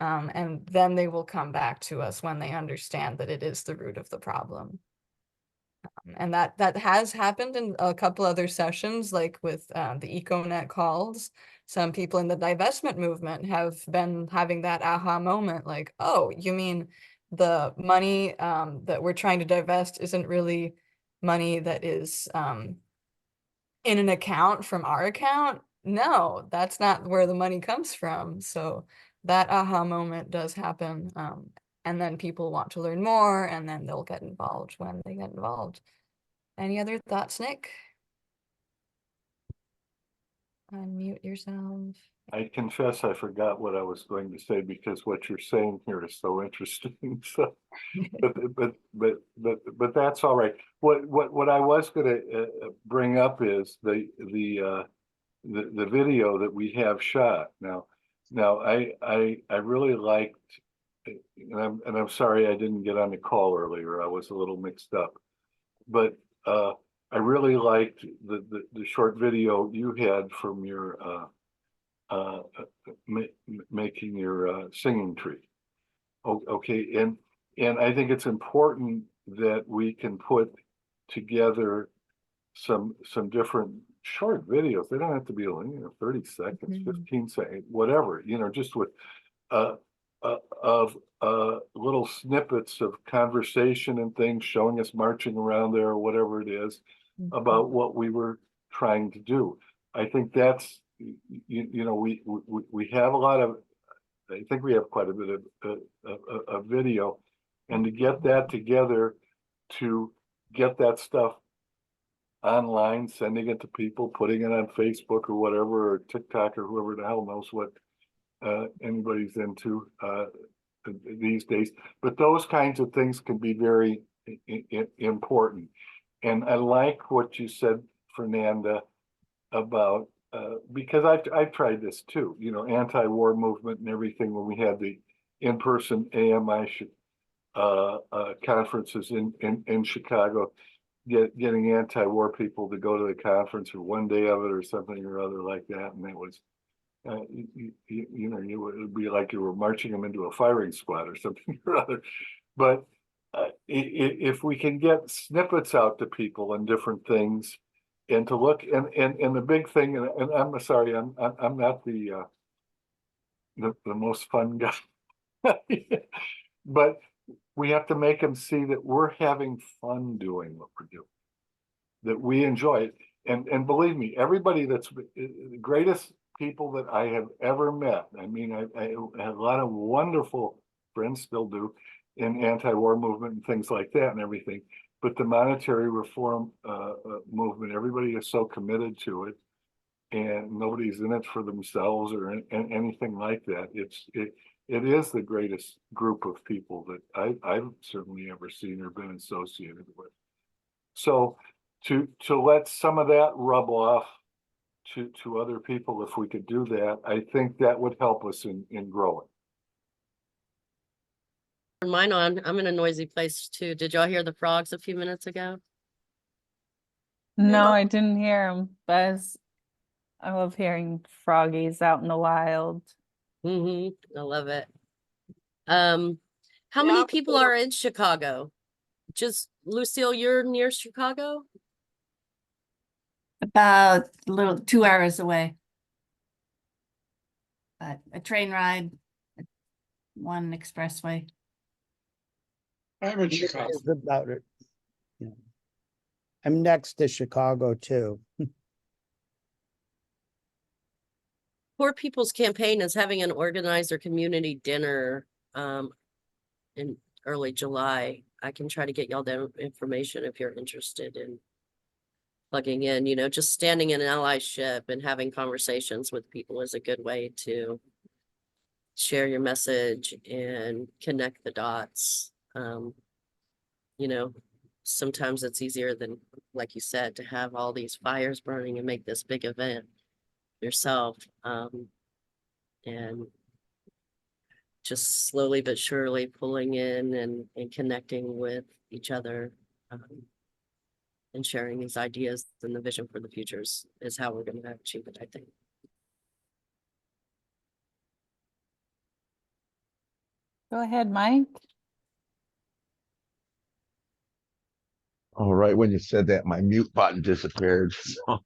And then they will come back to us when they understand that it is the root of the problem. And that has happened in a couple other sessions, like with the EcoNet calls. Some people in the divestment movement have been having that aha moment, like, oh, you mean the money that we're trying to divest isn't really money that is in an account from our account? No, that's not where the money comes from. So that aha moment does happen. And then people want to learn more, and then they'll get involved when they get involved. Any other thoughts, Nick? Unmute yourself. I confess I forgot what I was going to say because what you're saying here is so interesting. So, but that's all right. What I was going to bring up is the video that we have shot now. I really liked, and I'm sorry I didn't get on the call earlier. I was a little mixed up, but I really liked the short video you had from your making your singing tree. Okay, and I think it's important that we can put together some different short videos. They don't have to be, 30 seconds, 15 seconds, whatever, just with of little snippets of conversation and things showing us marching around there or whatever it is about what we were trying to do. I think that's, we have a lot of, I think we have quite a bit of video, and to get that together, to get that stuff online, sending it to people, putting it on Facebook or whatever, or TikTok or whoever the hell knows what anybody's into these days. But those kinds of things can be very important. And I like what you said, Fernanda, about because I've tried this too, anti-war movement and everything. When we had the in-person AMI conferences in Chicago, getting anti-war people to go to the conference or one day of it or something or other like that, and it was it would be like you were marching them into a firing squad or something or other. But if we can get snippets out to people and different things, and to look, and the big thing, and I'm sorry, I'm not the most fun guy, but we have to make them see that we're having fun doing what we're doing, that we enjoy it. And believe me, everybody that's the greatest people that I have ever met. I mean, I had a lot of wonderful friends, still do, in anti-war movement and things like that and everything. But the monetary reform movement, everybody is so committed to it, and nobody's in it for themselves or anything like that. It is the greatest group of people that I've certainly ever seen or been associated with. So to let some of that rub off to other people, if we could do that, I think that would help us in growing. Mine on. I'm in a noisy place too. Did y'all hear the frogs a few minutes ago? No, I didn't hear him. Buzz. I love hearing froggies out in the wild. I love it. How Yeah, many people are in Chicago? Just Lucille, you're near Chicago? About a little 2 hours away. But a train ride, one expressway. I'm in It Chicago. is about it. Yeah. I'm next to Chicago too. Poor People's Campaign is having an organizer community dinner in early July. I can try to get y'all the information if you're interested in plugging in. You know, just standing in allyship and having conversations with people is a good way to share your message and connect the dots. You know, sometimes it's easier than, like you said, to have all these fires burning and make this big event yourself. And just slowly but surely pulling in and connecting with each other, and sharing these ideas and the vision for the futures is how we're going to achieve it, I think. Go ahead, Mike. All right, when you said that, my mute button disappeared. So,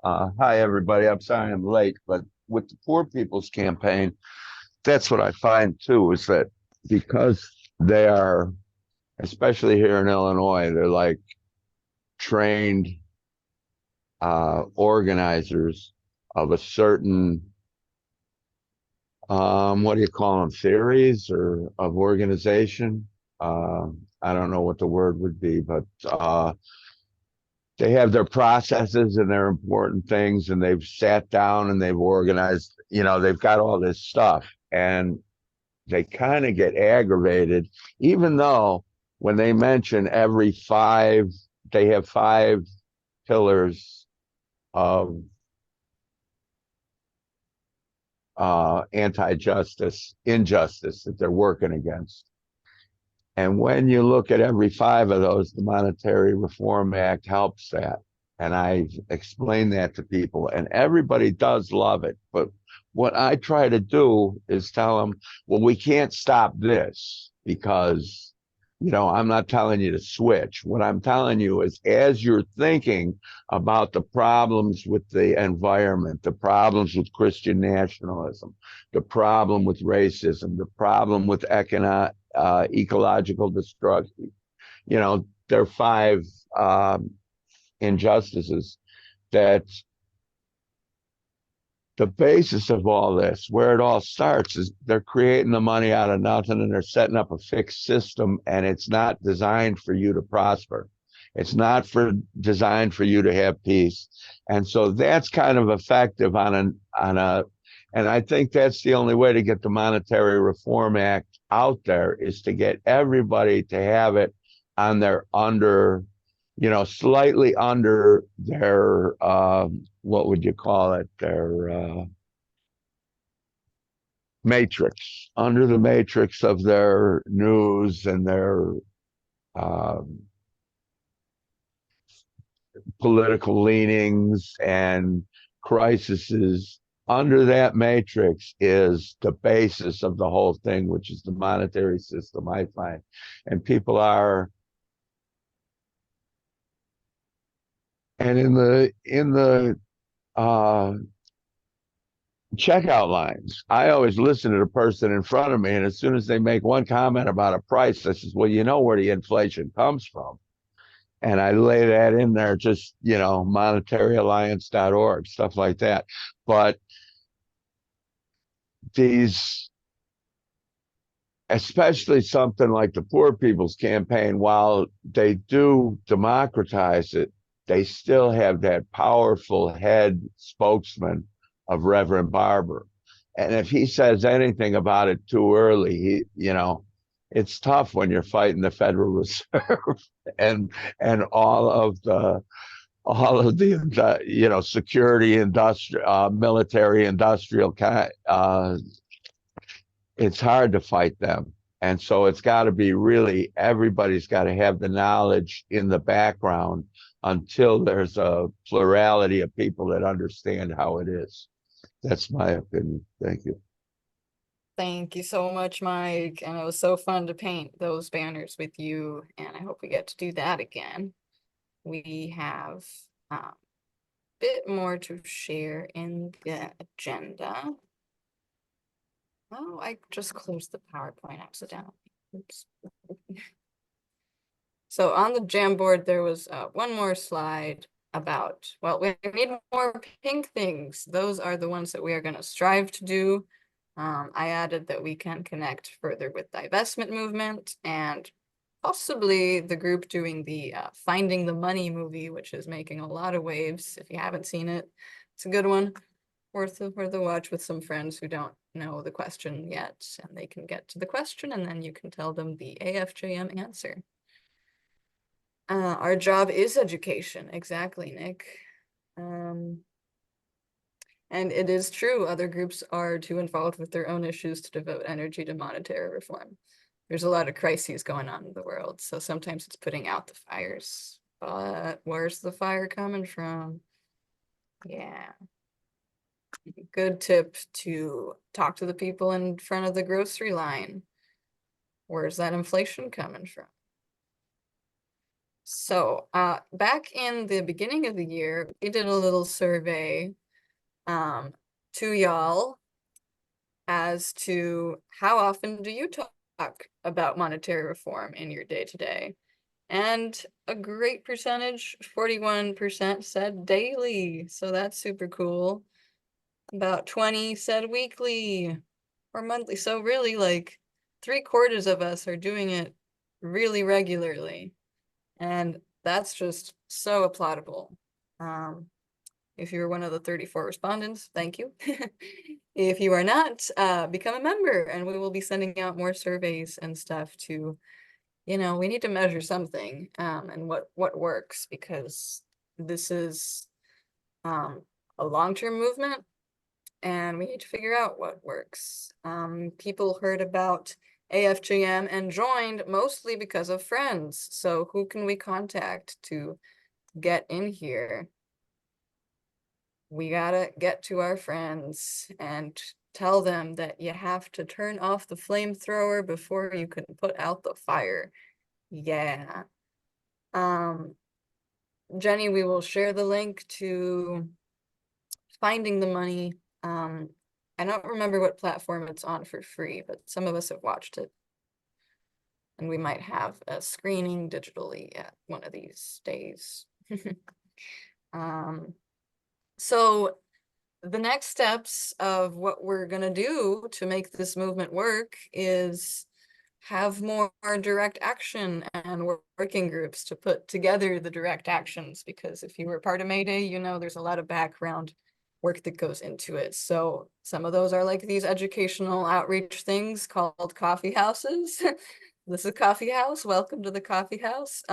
hi, everybody. I'm sorry I'm late, but with the Poor People's Campaign, that's what I find too, is that because they are, especially here in Illinois, they're like trained organizers of a certain, what do you call them, theories or of organization? I don't know what the word would be, but they have their processes and their important things, and they've sat down and they've organized, you know, they've got all this stuff, and they kind of get aggravated, even though when they mention every five, they have 5 pillars of anti-justice, injustice that they're working against. And when you look at every 5 of those, the Monetary Reform Act helps that. And I've explained that to people, and everybody does love it. But what I try to do is tell them, well, we can't stop this because, you know, I'm not telling you to switch. What I'm telling you is, as you're thinking about the problems with the environment, the problems with Christian nationalism, the problem with racism, the problem with ecological destruction, you know, there are 5 injustices that the basis of all this, where it all starts, is they're creating the money out of nothing, and they're setting up a fixed system, and it's not designed for you to prosper. It's not designed for you to have peace. And so that's kind of effective and I think that's the only way to get the Monetary Reform Act out there, is to get everybody to have it on their you know, slightly under their, what would you call it? Their matrix, under the matrix of their news and their political leanings and crises. Under that matrix is the basis of the whole thing, which is the monetary system, I find. And people are, and in the checkout lines, I always listen to the person in front of me, and as soon as they make one comment about a price, I says, well, you know where the inflation comes from. And I lay that in there, just, you know, monetaryalliance.org, stuff like that. But these, especially something like the Poor People's Campaign, while they do democratize it, they still have that powerful head spokesman of Reverend Barber. And if he says anything about it too early, you know, it's tough when you're fighting the Federal Reserve and all of the you know, security, military, industrial it's hard to fight them. And so it's got to be really, everybody's got to have the knowledge in the background until there's a plurality of people that understand how it is. That's my opinion. Thank you. Thank you so much, Mike. And it was so fun to paint those banners with you. And I hope we get to do that again. We have a bit more to share in the agenda. Oh, I just closed the PowerPoint accidentally. Oops. So on the Jamboard, there was one more slide about, well, we need more pink things. Those are the ones that we are going to strive to do. I added that we can connect further with the divestment movement and possibly the group doing the Finding the Money movie, which is making a lot of waves. If you haven't seen it, it's a good one. Worth a watch with some friends who don't know the question yet, and they can get to the question and then you can tell them the AFJM answer. Our job is education. Exactly, Nick. And it is true, other groups are too involved with their own issues to devote energy to monetary reform. There's a lot of crises going on in the world, so sometimes it's putting out the fires. But where's the fire coming from? Yeah. Good tip to talk to the people in front of the grocery line. Where's that inflation coming from? So back in the beginning of the year, we did a little survey to y'all as to how often do you talk about monetary reform in your day-to-day? And a great percentage, 41% said daily. So that's super cool. About 20 said weekly or monthly. So really like 3/4 of us are doing it really regularly. And that's just so applaudable. If you're one of the 34 respondents, thank you. If you are not, become a member and we will be sending out more surveys and stuff to, you know, we need to measure something and what works, because this is a long-term movement and we need to figure out what works. People heard about AFJM and joined mostly because of friends. So who can we contact to get in here? We gotta get to our friends and tell them that you have to turn off the flamethrower before you can put out the fire. Yeah. Jenny, we will share the link to Finding the Money. I don't remember what platform it's on for free, but some of us have watched it. And we might have a screening digitally at one of these days. So the next steps of what we're gonna do to make this movement work is have more direct action and working groups to put together the direct actions, because if you were part of Mayday, you know there's a lot of background work that goes into it. So some of those are like these educational outreach things called coffee houses. This is Coffeehouse. Welcome to the Coffeehouse.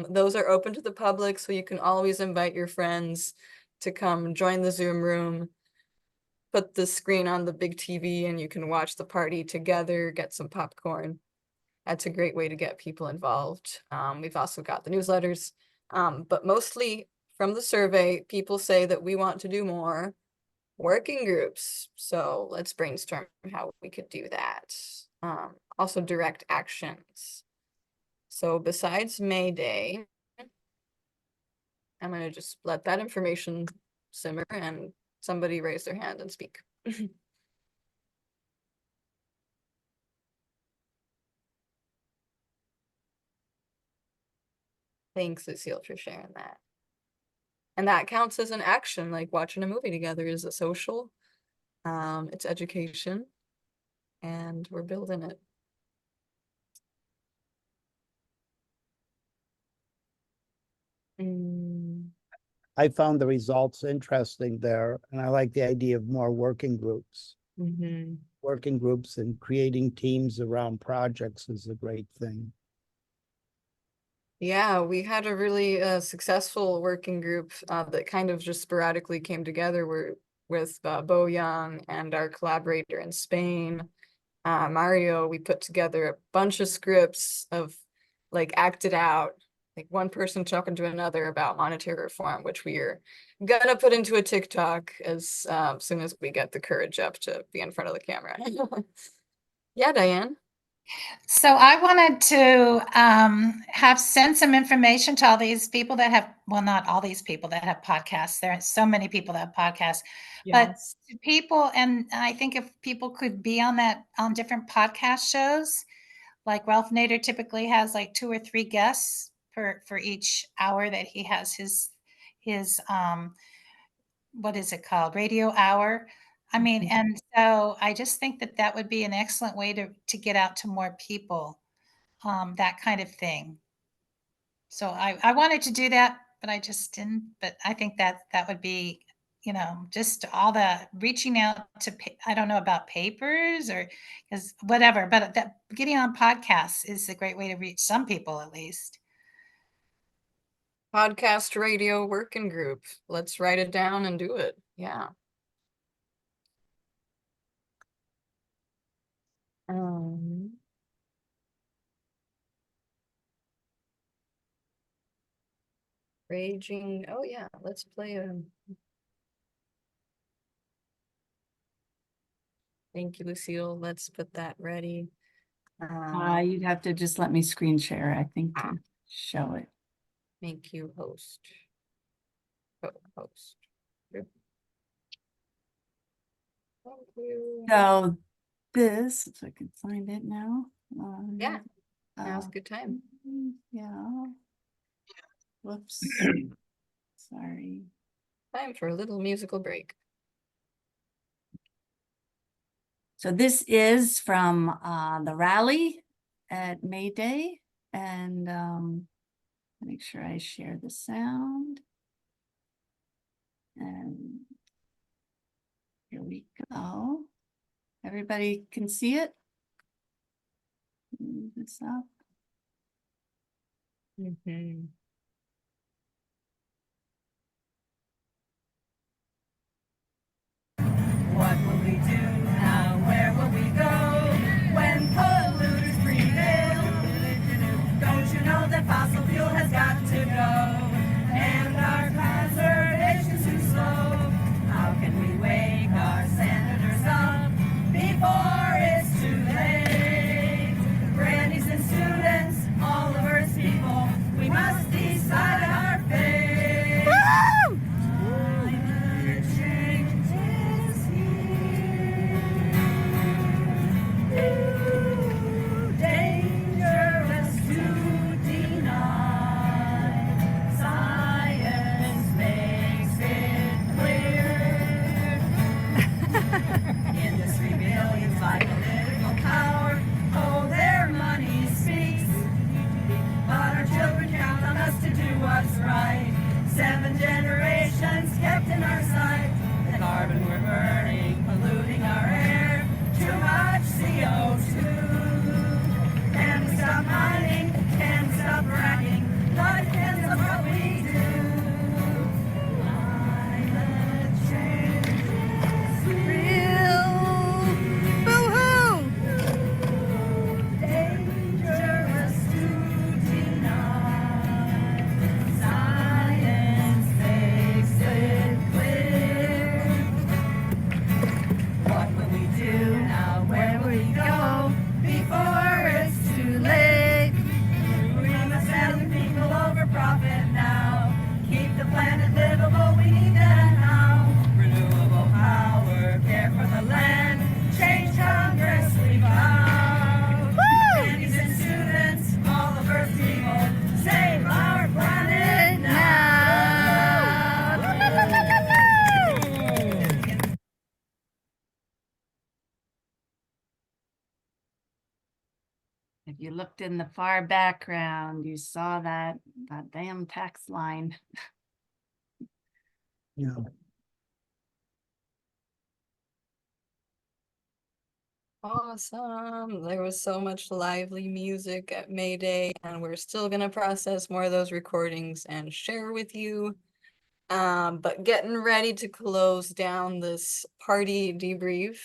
Those are open to the public, so you can always invite your friends to come join the Zoom room, put the screen on the big TV and you can watch the party together, get some popcorn. That's a great way to get people involved. We've also got the newsletters, but mostly from the survey, people say that we want to do more working groups. So let's brainstorm how we could do that. Also direct actions. So besides Mayday, I'm gonna just let that information simmer and somebody raise their hand and speak. Thanks, Lucille, for sharing that. And that counts as an action, like watching a movie together is a social. It's education, and we're building it. I found the results interesting there, and I like the idea of more working groups. Working groups and creating teams around projects is a great thing. Yeah, we had a really successful working group that kind of just sporadically came together with Bo Young and our collaborator in Spain, Mario. We put together a bunch of scripts of like acted out, like one person talking to another about monetary reform, which we are gonna put into a TikTok as soon as we get the courage up to be in front of the camera. Yeah, Diane. So I wanted to have sent some information to all these people that have, well, not all these people that have podcasts. There are so many people that have podcasts, but Yes. to people, and I think if people could be on that, on different podcast shows, like Ralph Nader typically has like 2 or 3 guests for each hour that he has his what is it called? Radio hour. I mean, and so I just think that that would be an excellent way to get out to more people, that kind of thing. So I wanted to do that, but I just didn't. But I think that that would be, you know, just all the reaching out to, I don't know about papers or because whatever, but that getting on podcasts is a great way to reach some people at least. Podcast radio working group. Let's write it down and do it. Yeah. Raging. Oh yeah, let's play a. Thank you, Lucille. Let's put that ready. You'd have to just let me screen share, I think, to show it. Make you host. Host. Thank you. So this, if I can find it now. Yeah, now's a good time. Yeah. Whoops. Sorry. Time for a little musical break. So this is from the rally at Mayday, and make sure I share the sound. And here we go. Everybody can see it? Move this up. What will we do now? Where will we go when polluters prevail? Don't you know that fossil fuel has got to go? And our conservation's too slow. How can we wake our senators up before it's too late? Grannies and students, all of Earth's people, we must decide our fate. Climate change is dangerous to deny. Science makes it clear. Industry billions by political power. Oh, their money speaks. But our children count on us to do what's right. 7 generations kept in our sight. The carbon we're burning, polluting our air. Too much CO2. Can we stop mining? Can we stop fracking? What depends on what we do. Climate change is real. Boo-hoo! Dangerous to deny. Science makes it clear. What will we do now? Where will we go before it's too late? We must value people over profit now. Keep the planet livable, we need that now. Renewable power, care for the land, change Congress we vow. Grannies and students, all of Earth's people, save our planet now. If you looked in the far background, you saw that damn tax line. Yeah. Awesome. There was so much lively music at Mayday, and we're still gonna process more of those recordings and share with you. But getting ready to close down this party debrief,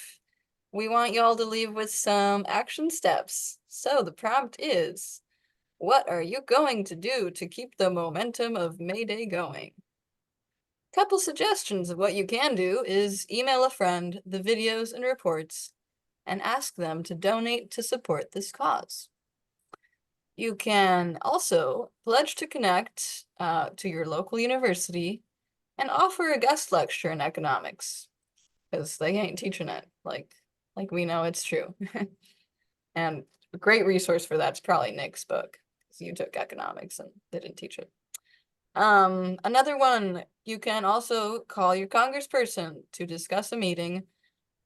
we want y'all to leave with some action steps. So the prompt is, What are you going to do to keep the momentum of Mayday going? Couple suggestions of what you can do is email a friend the videos and reports and ask them to donate to support this cause. You can also pledge to connect to your local university and offer a guest lecture in economics, because they ain't teaching it like we know it's true. And a great resource for that's probably Nick's book, because you took economics and they didn't teach it. Another one, you can also call your congressperson to discuss a meeting,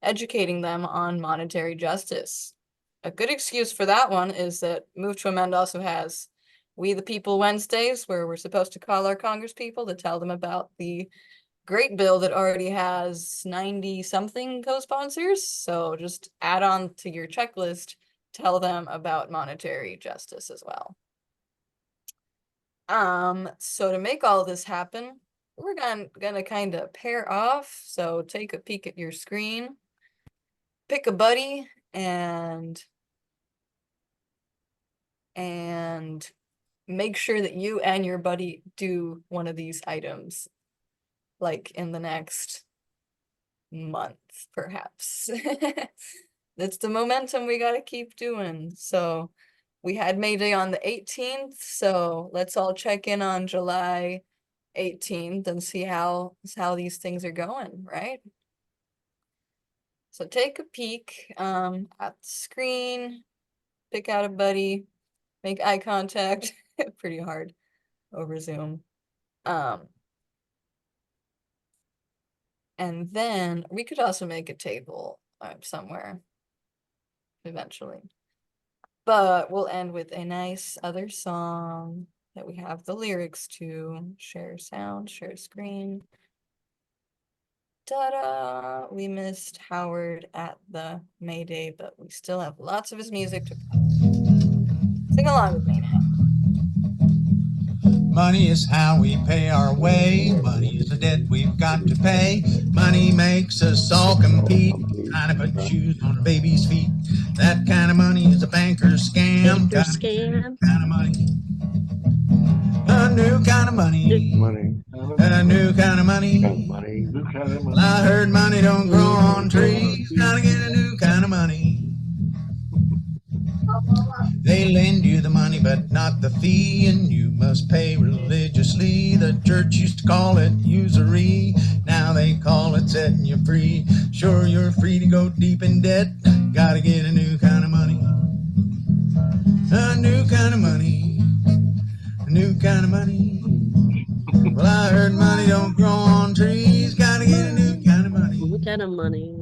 educating them on monetary justice. A good excuse for that one is that Move to Amend also has We the People Wednesdays, where we're supposed to call our congresspeople to tell them about the great bill that already has 90 something co-sponsors. So just add on to your checklist, tell them about monetary justice as well. So to make all this happen, we're gonna kind of pair off. So take a peek at your screen, pick a buddy, and make sure that you and your buddy do one of these items, like in the next month, perhaps. That's the momentum we gotta keep doing. So we had Mayday on the 18th, so let's all check in on July 18th and see how these things are going, right? So take a peek at the screen, pick out a buddy, make eye contact. Pretty hard over Zoom. And then we could also make a table somewhere eventually. But we'll end with a nice other song that we have the lyrics to. Share sound, share screen. Ta-da! We missed Howard at the Mayday, but we still have lots of his music to play. Sing along with me now. Money is how we pay our way. Money is a debt we've got to pay. Money makes us all compete, trying to put shoes on a baby's feet. That kind of money is a banker's scam. Banker scam. Kind of money. A new kind of money. A new kind of money. Well, I heard money don't grow on trees. Gotta get a new kind of money. They lend you the money, but not the fee, and you must pay religiously. The church used to call it usury. Now they call it setting you free. Sure, you're free to go deep in debt. Gotta get a new kind of money. A new kind of money. A new kind of money. Well, I heard money don't grow on trees. Gotta get a new kind of money. What kind of money?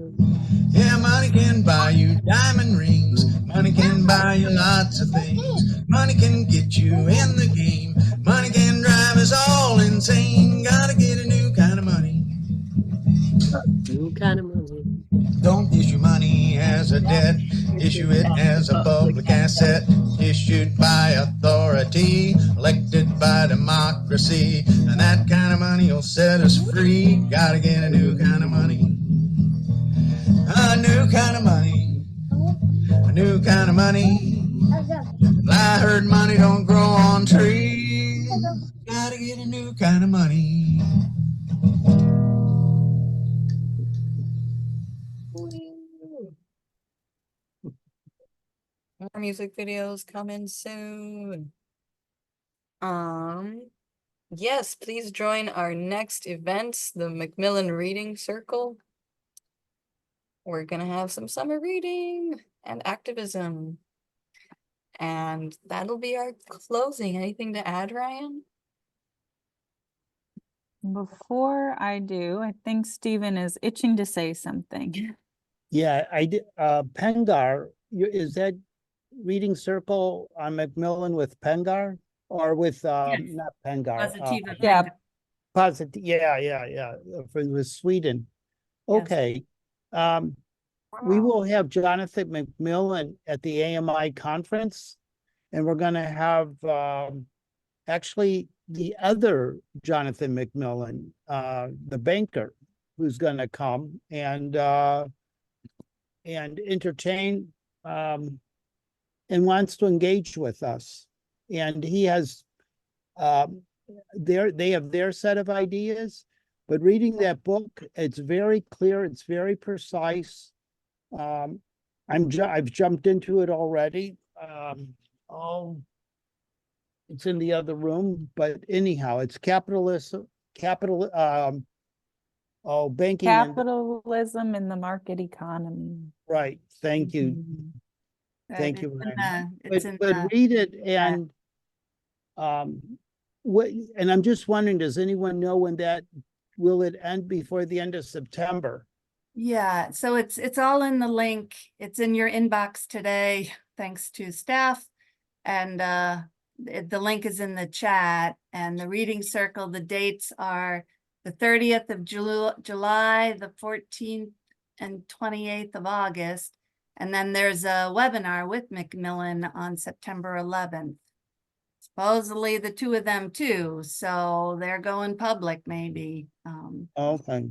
Yeah, money can buy you diamond rings. Money can buy you lots of things. Money can get you in the game. Money can drive us all insane. Gotta get a new kind of money. New kind of money. Don't issue money as a debt. Issue it as a public asset. Issued by authority. Elected by democracy. And that kind of money will set us free. Gotta get a new kind of money. A new kind of money. A new kind of money. Well, I heard money don't grow on trees. Gotta get a new kind of money. More music videos coming soon. Yes, please join our next event, the Macmillan Reading Circle. We're gonna have some summer reading and activism. And that'll be our closing. Anything to add, Ryan? Before I do, I think Stephen is itching to say something. Yeah, I did, Pengar, is that reading circle on Macmillan with Pengar? Or with, not Pengar? Yeah, with Sweden. Yes. Okay. We will have Jonathan McMillan at the AMI conference, and we're gonna have, actually the other Jonathan McMillan, the banker, who's gonna come and entertain, and wants to engage with us. and he has, they have their set of ideas, but reading that book, it's very clear, it's very precise. I've jumped into it already. It's in the other room, but anyhow, it's banking and, Capitalism in the market economy. right, thank you. Mhm. Thank you, It's in Ryan. the- it's in But the- read it and, and I'm just wondering, does anyone know when will it end before the end of September? Yeah, so it's all in the link. It's in your inbox today, thanks to staff. And the link is in the chat, and the reading circle, the dates are the 30th of July, the 14th and 28th of August. And then there's a webinar with Macmillan on September 11th. Supposedly the two of them too, so they're going public maybe. Okay,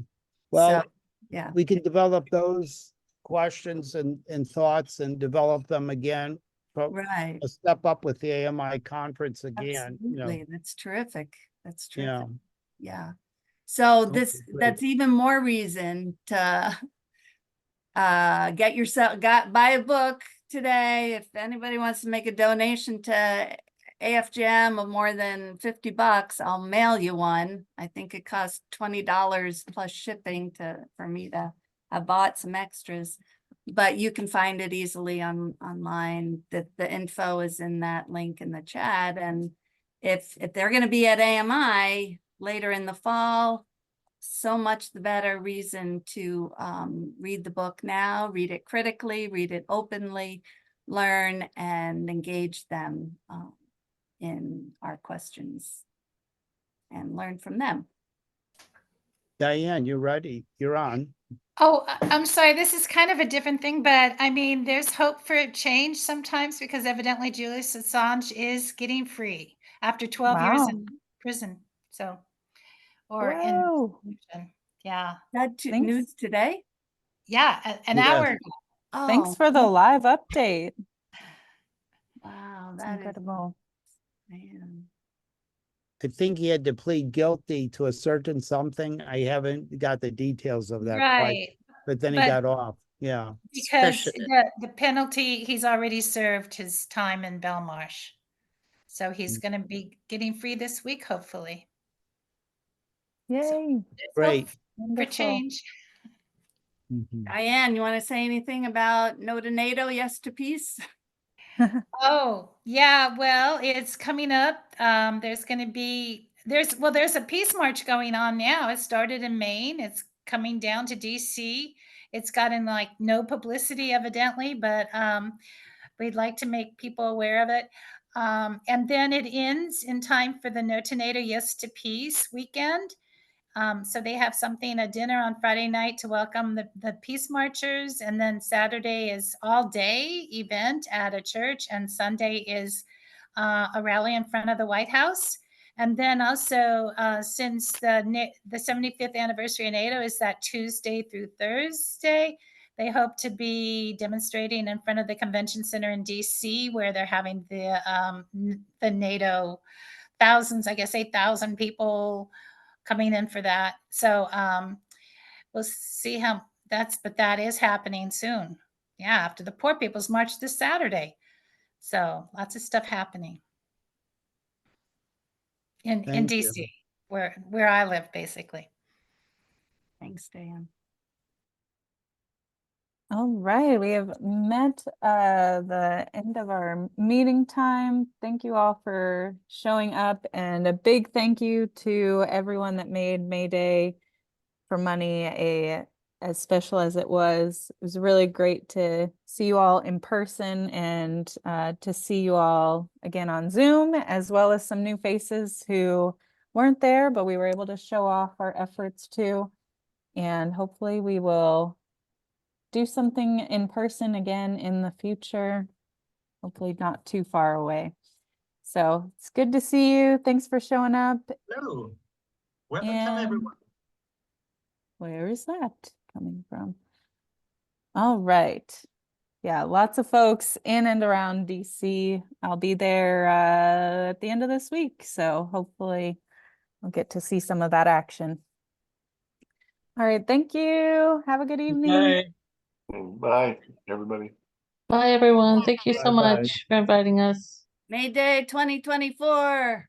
well, So, yeah. we can develop those questions and thoughts and develop them again. Right. A step up with the AMI conference again, you know. Absolutely, that's terrific. That's Yeah. terrific. Yeah. So Okay, great. that's even more reason to buy a book today. If anybody wants to make a donation to AFJM of more than $50, I'll mail you one. I think it costs $20 plus shipping for me to have bought some extras, but you can find it easily online. The info is in that link in the chat. And if they're going to be at AMI later in the fall, so much the better reason to read the book now, read it critically, read it openly, learn and engage them in our questions and learn from them. Diane, you're ready. You're on. Oh, I'm sorry. This is kind of a different thing, but I mean, there's hope for change sometimes because evidently Julian Assange is getting free after 12 years Wow. in prison. So, or Whoa. in prison. Yeah. That Thanks. news today? Yeah, an Yes. hour ago. Thanks Oh, for the live update. wow, It's that is, incredible. man. I think he had to plead guilty to a certain something. I haven't got the details of that quite, Right. but then he But got off. Yeah. because Suspicion. the penalty, he's already served his time in Belmarsh. So Mm. he's going to be getting free this week, hopefully. Yay. There's Great. hope for Wonderful. change. Mhm. Diane, you want to say anything about no to NATO, yes to peace? Oh, yeah, well, it's coming up. There's going to be there's a peace march going on now. It started in Maine. It's coming down to DC. It's gotten like no publicity evidently, but we'd like to make people aware of it. And then it ends in time for the No to NATO, Yes to Peace weekend. So they have a dinner on Friday night to welcome the peace marchers. And then Saturday is all day event at a church. And Sunday is a rally in front of the White House. And then also, since the 75th anniversary of NATO is that Tuesday through Thursday, they hope to be demonstrating in front of the convention center in DC, where they're having the NATO thousands, I guess 8,000 people coming in for that. So we'll see how but that is happening soon. Yeah, after the Poor People's March this Saturday. So lots of stuff happening in Thank you. DC, where I live, basically. Thanks, Diane. All right, we have met the end of our meeting time. Thank you all for showing up, and a big thank you to everyone that made Mayday for Money as special as it was. It was really great to see you all in person and to see you all again on Zoom, as well as some new faces who weren't there, but we were able to show off our efforts too. And hopefully we will do something in person again in the future, hopefully not too far away. So it's good to see you. Thanks for showing up. Hello. Welcome, And everyone. where is that coming from? All right. yeah, lots of folks in and around DC. I'll be there at the end of this week, so hopefully we'll get to see some of that action. All right, thank you. Have a good evening. Bye, everybody. Bye, everyone. Thank you so Bye-bye. much for inviting us. Mayday 2024.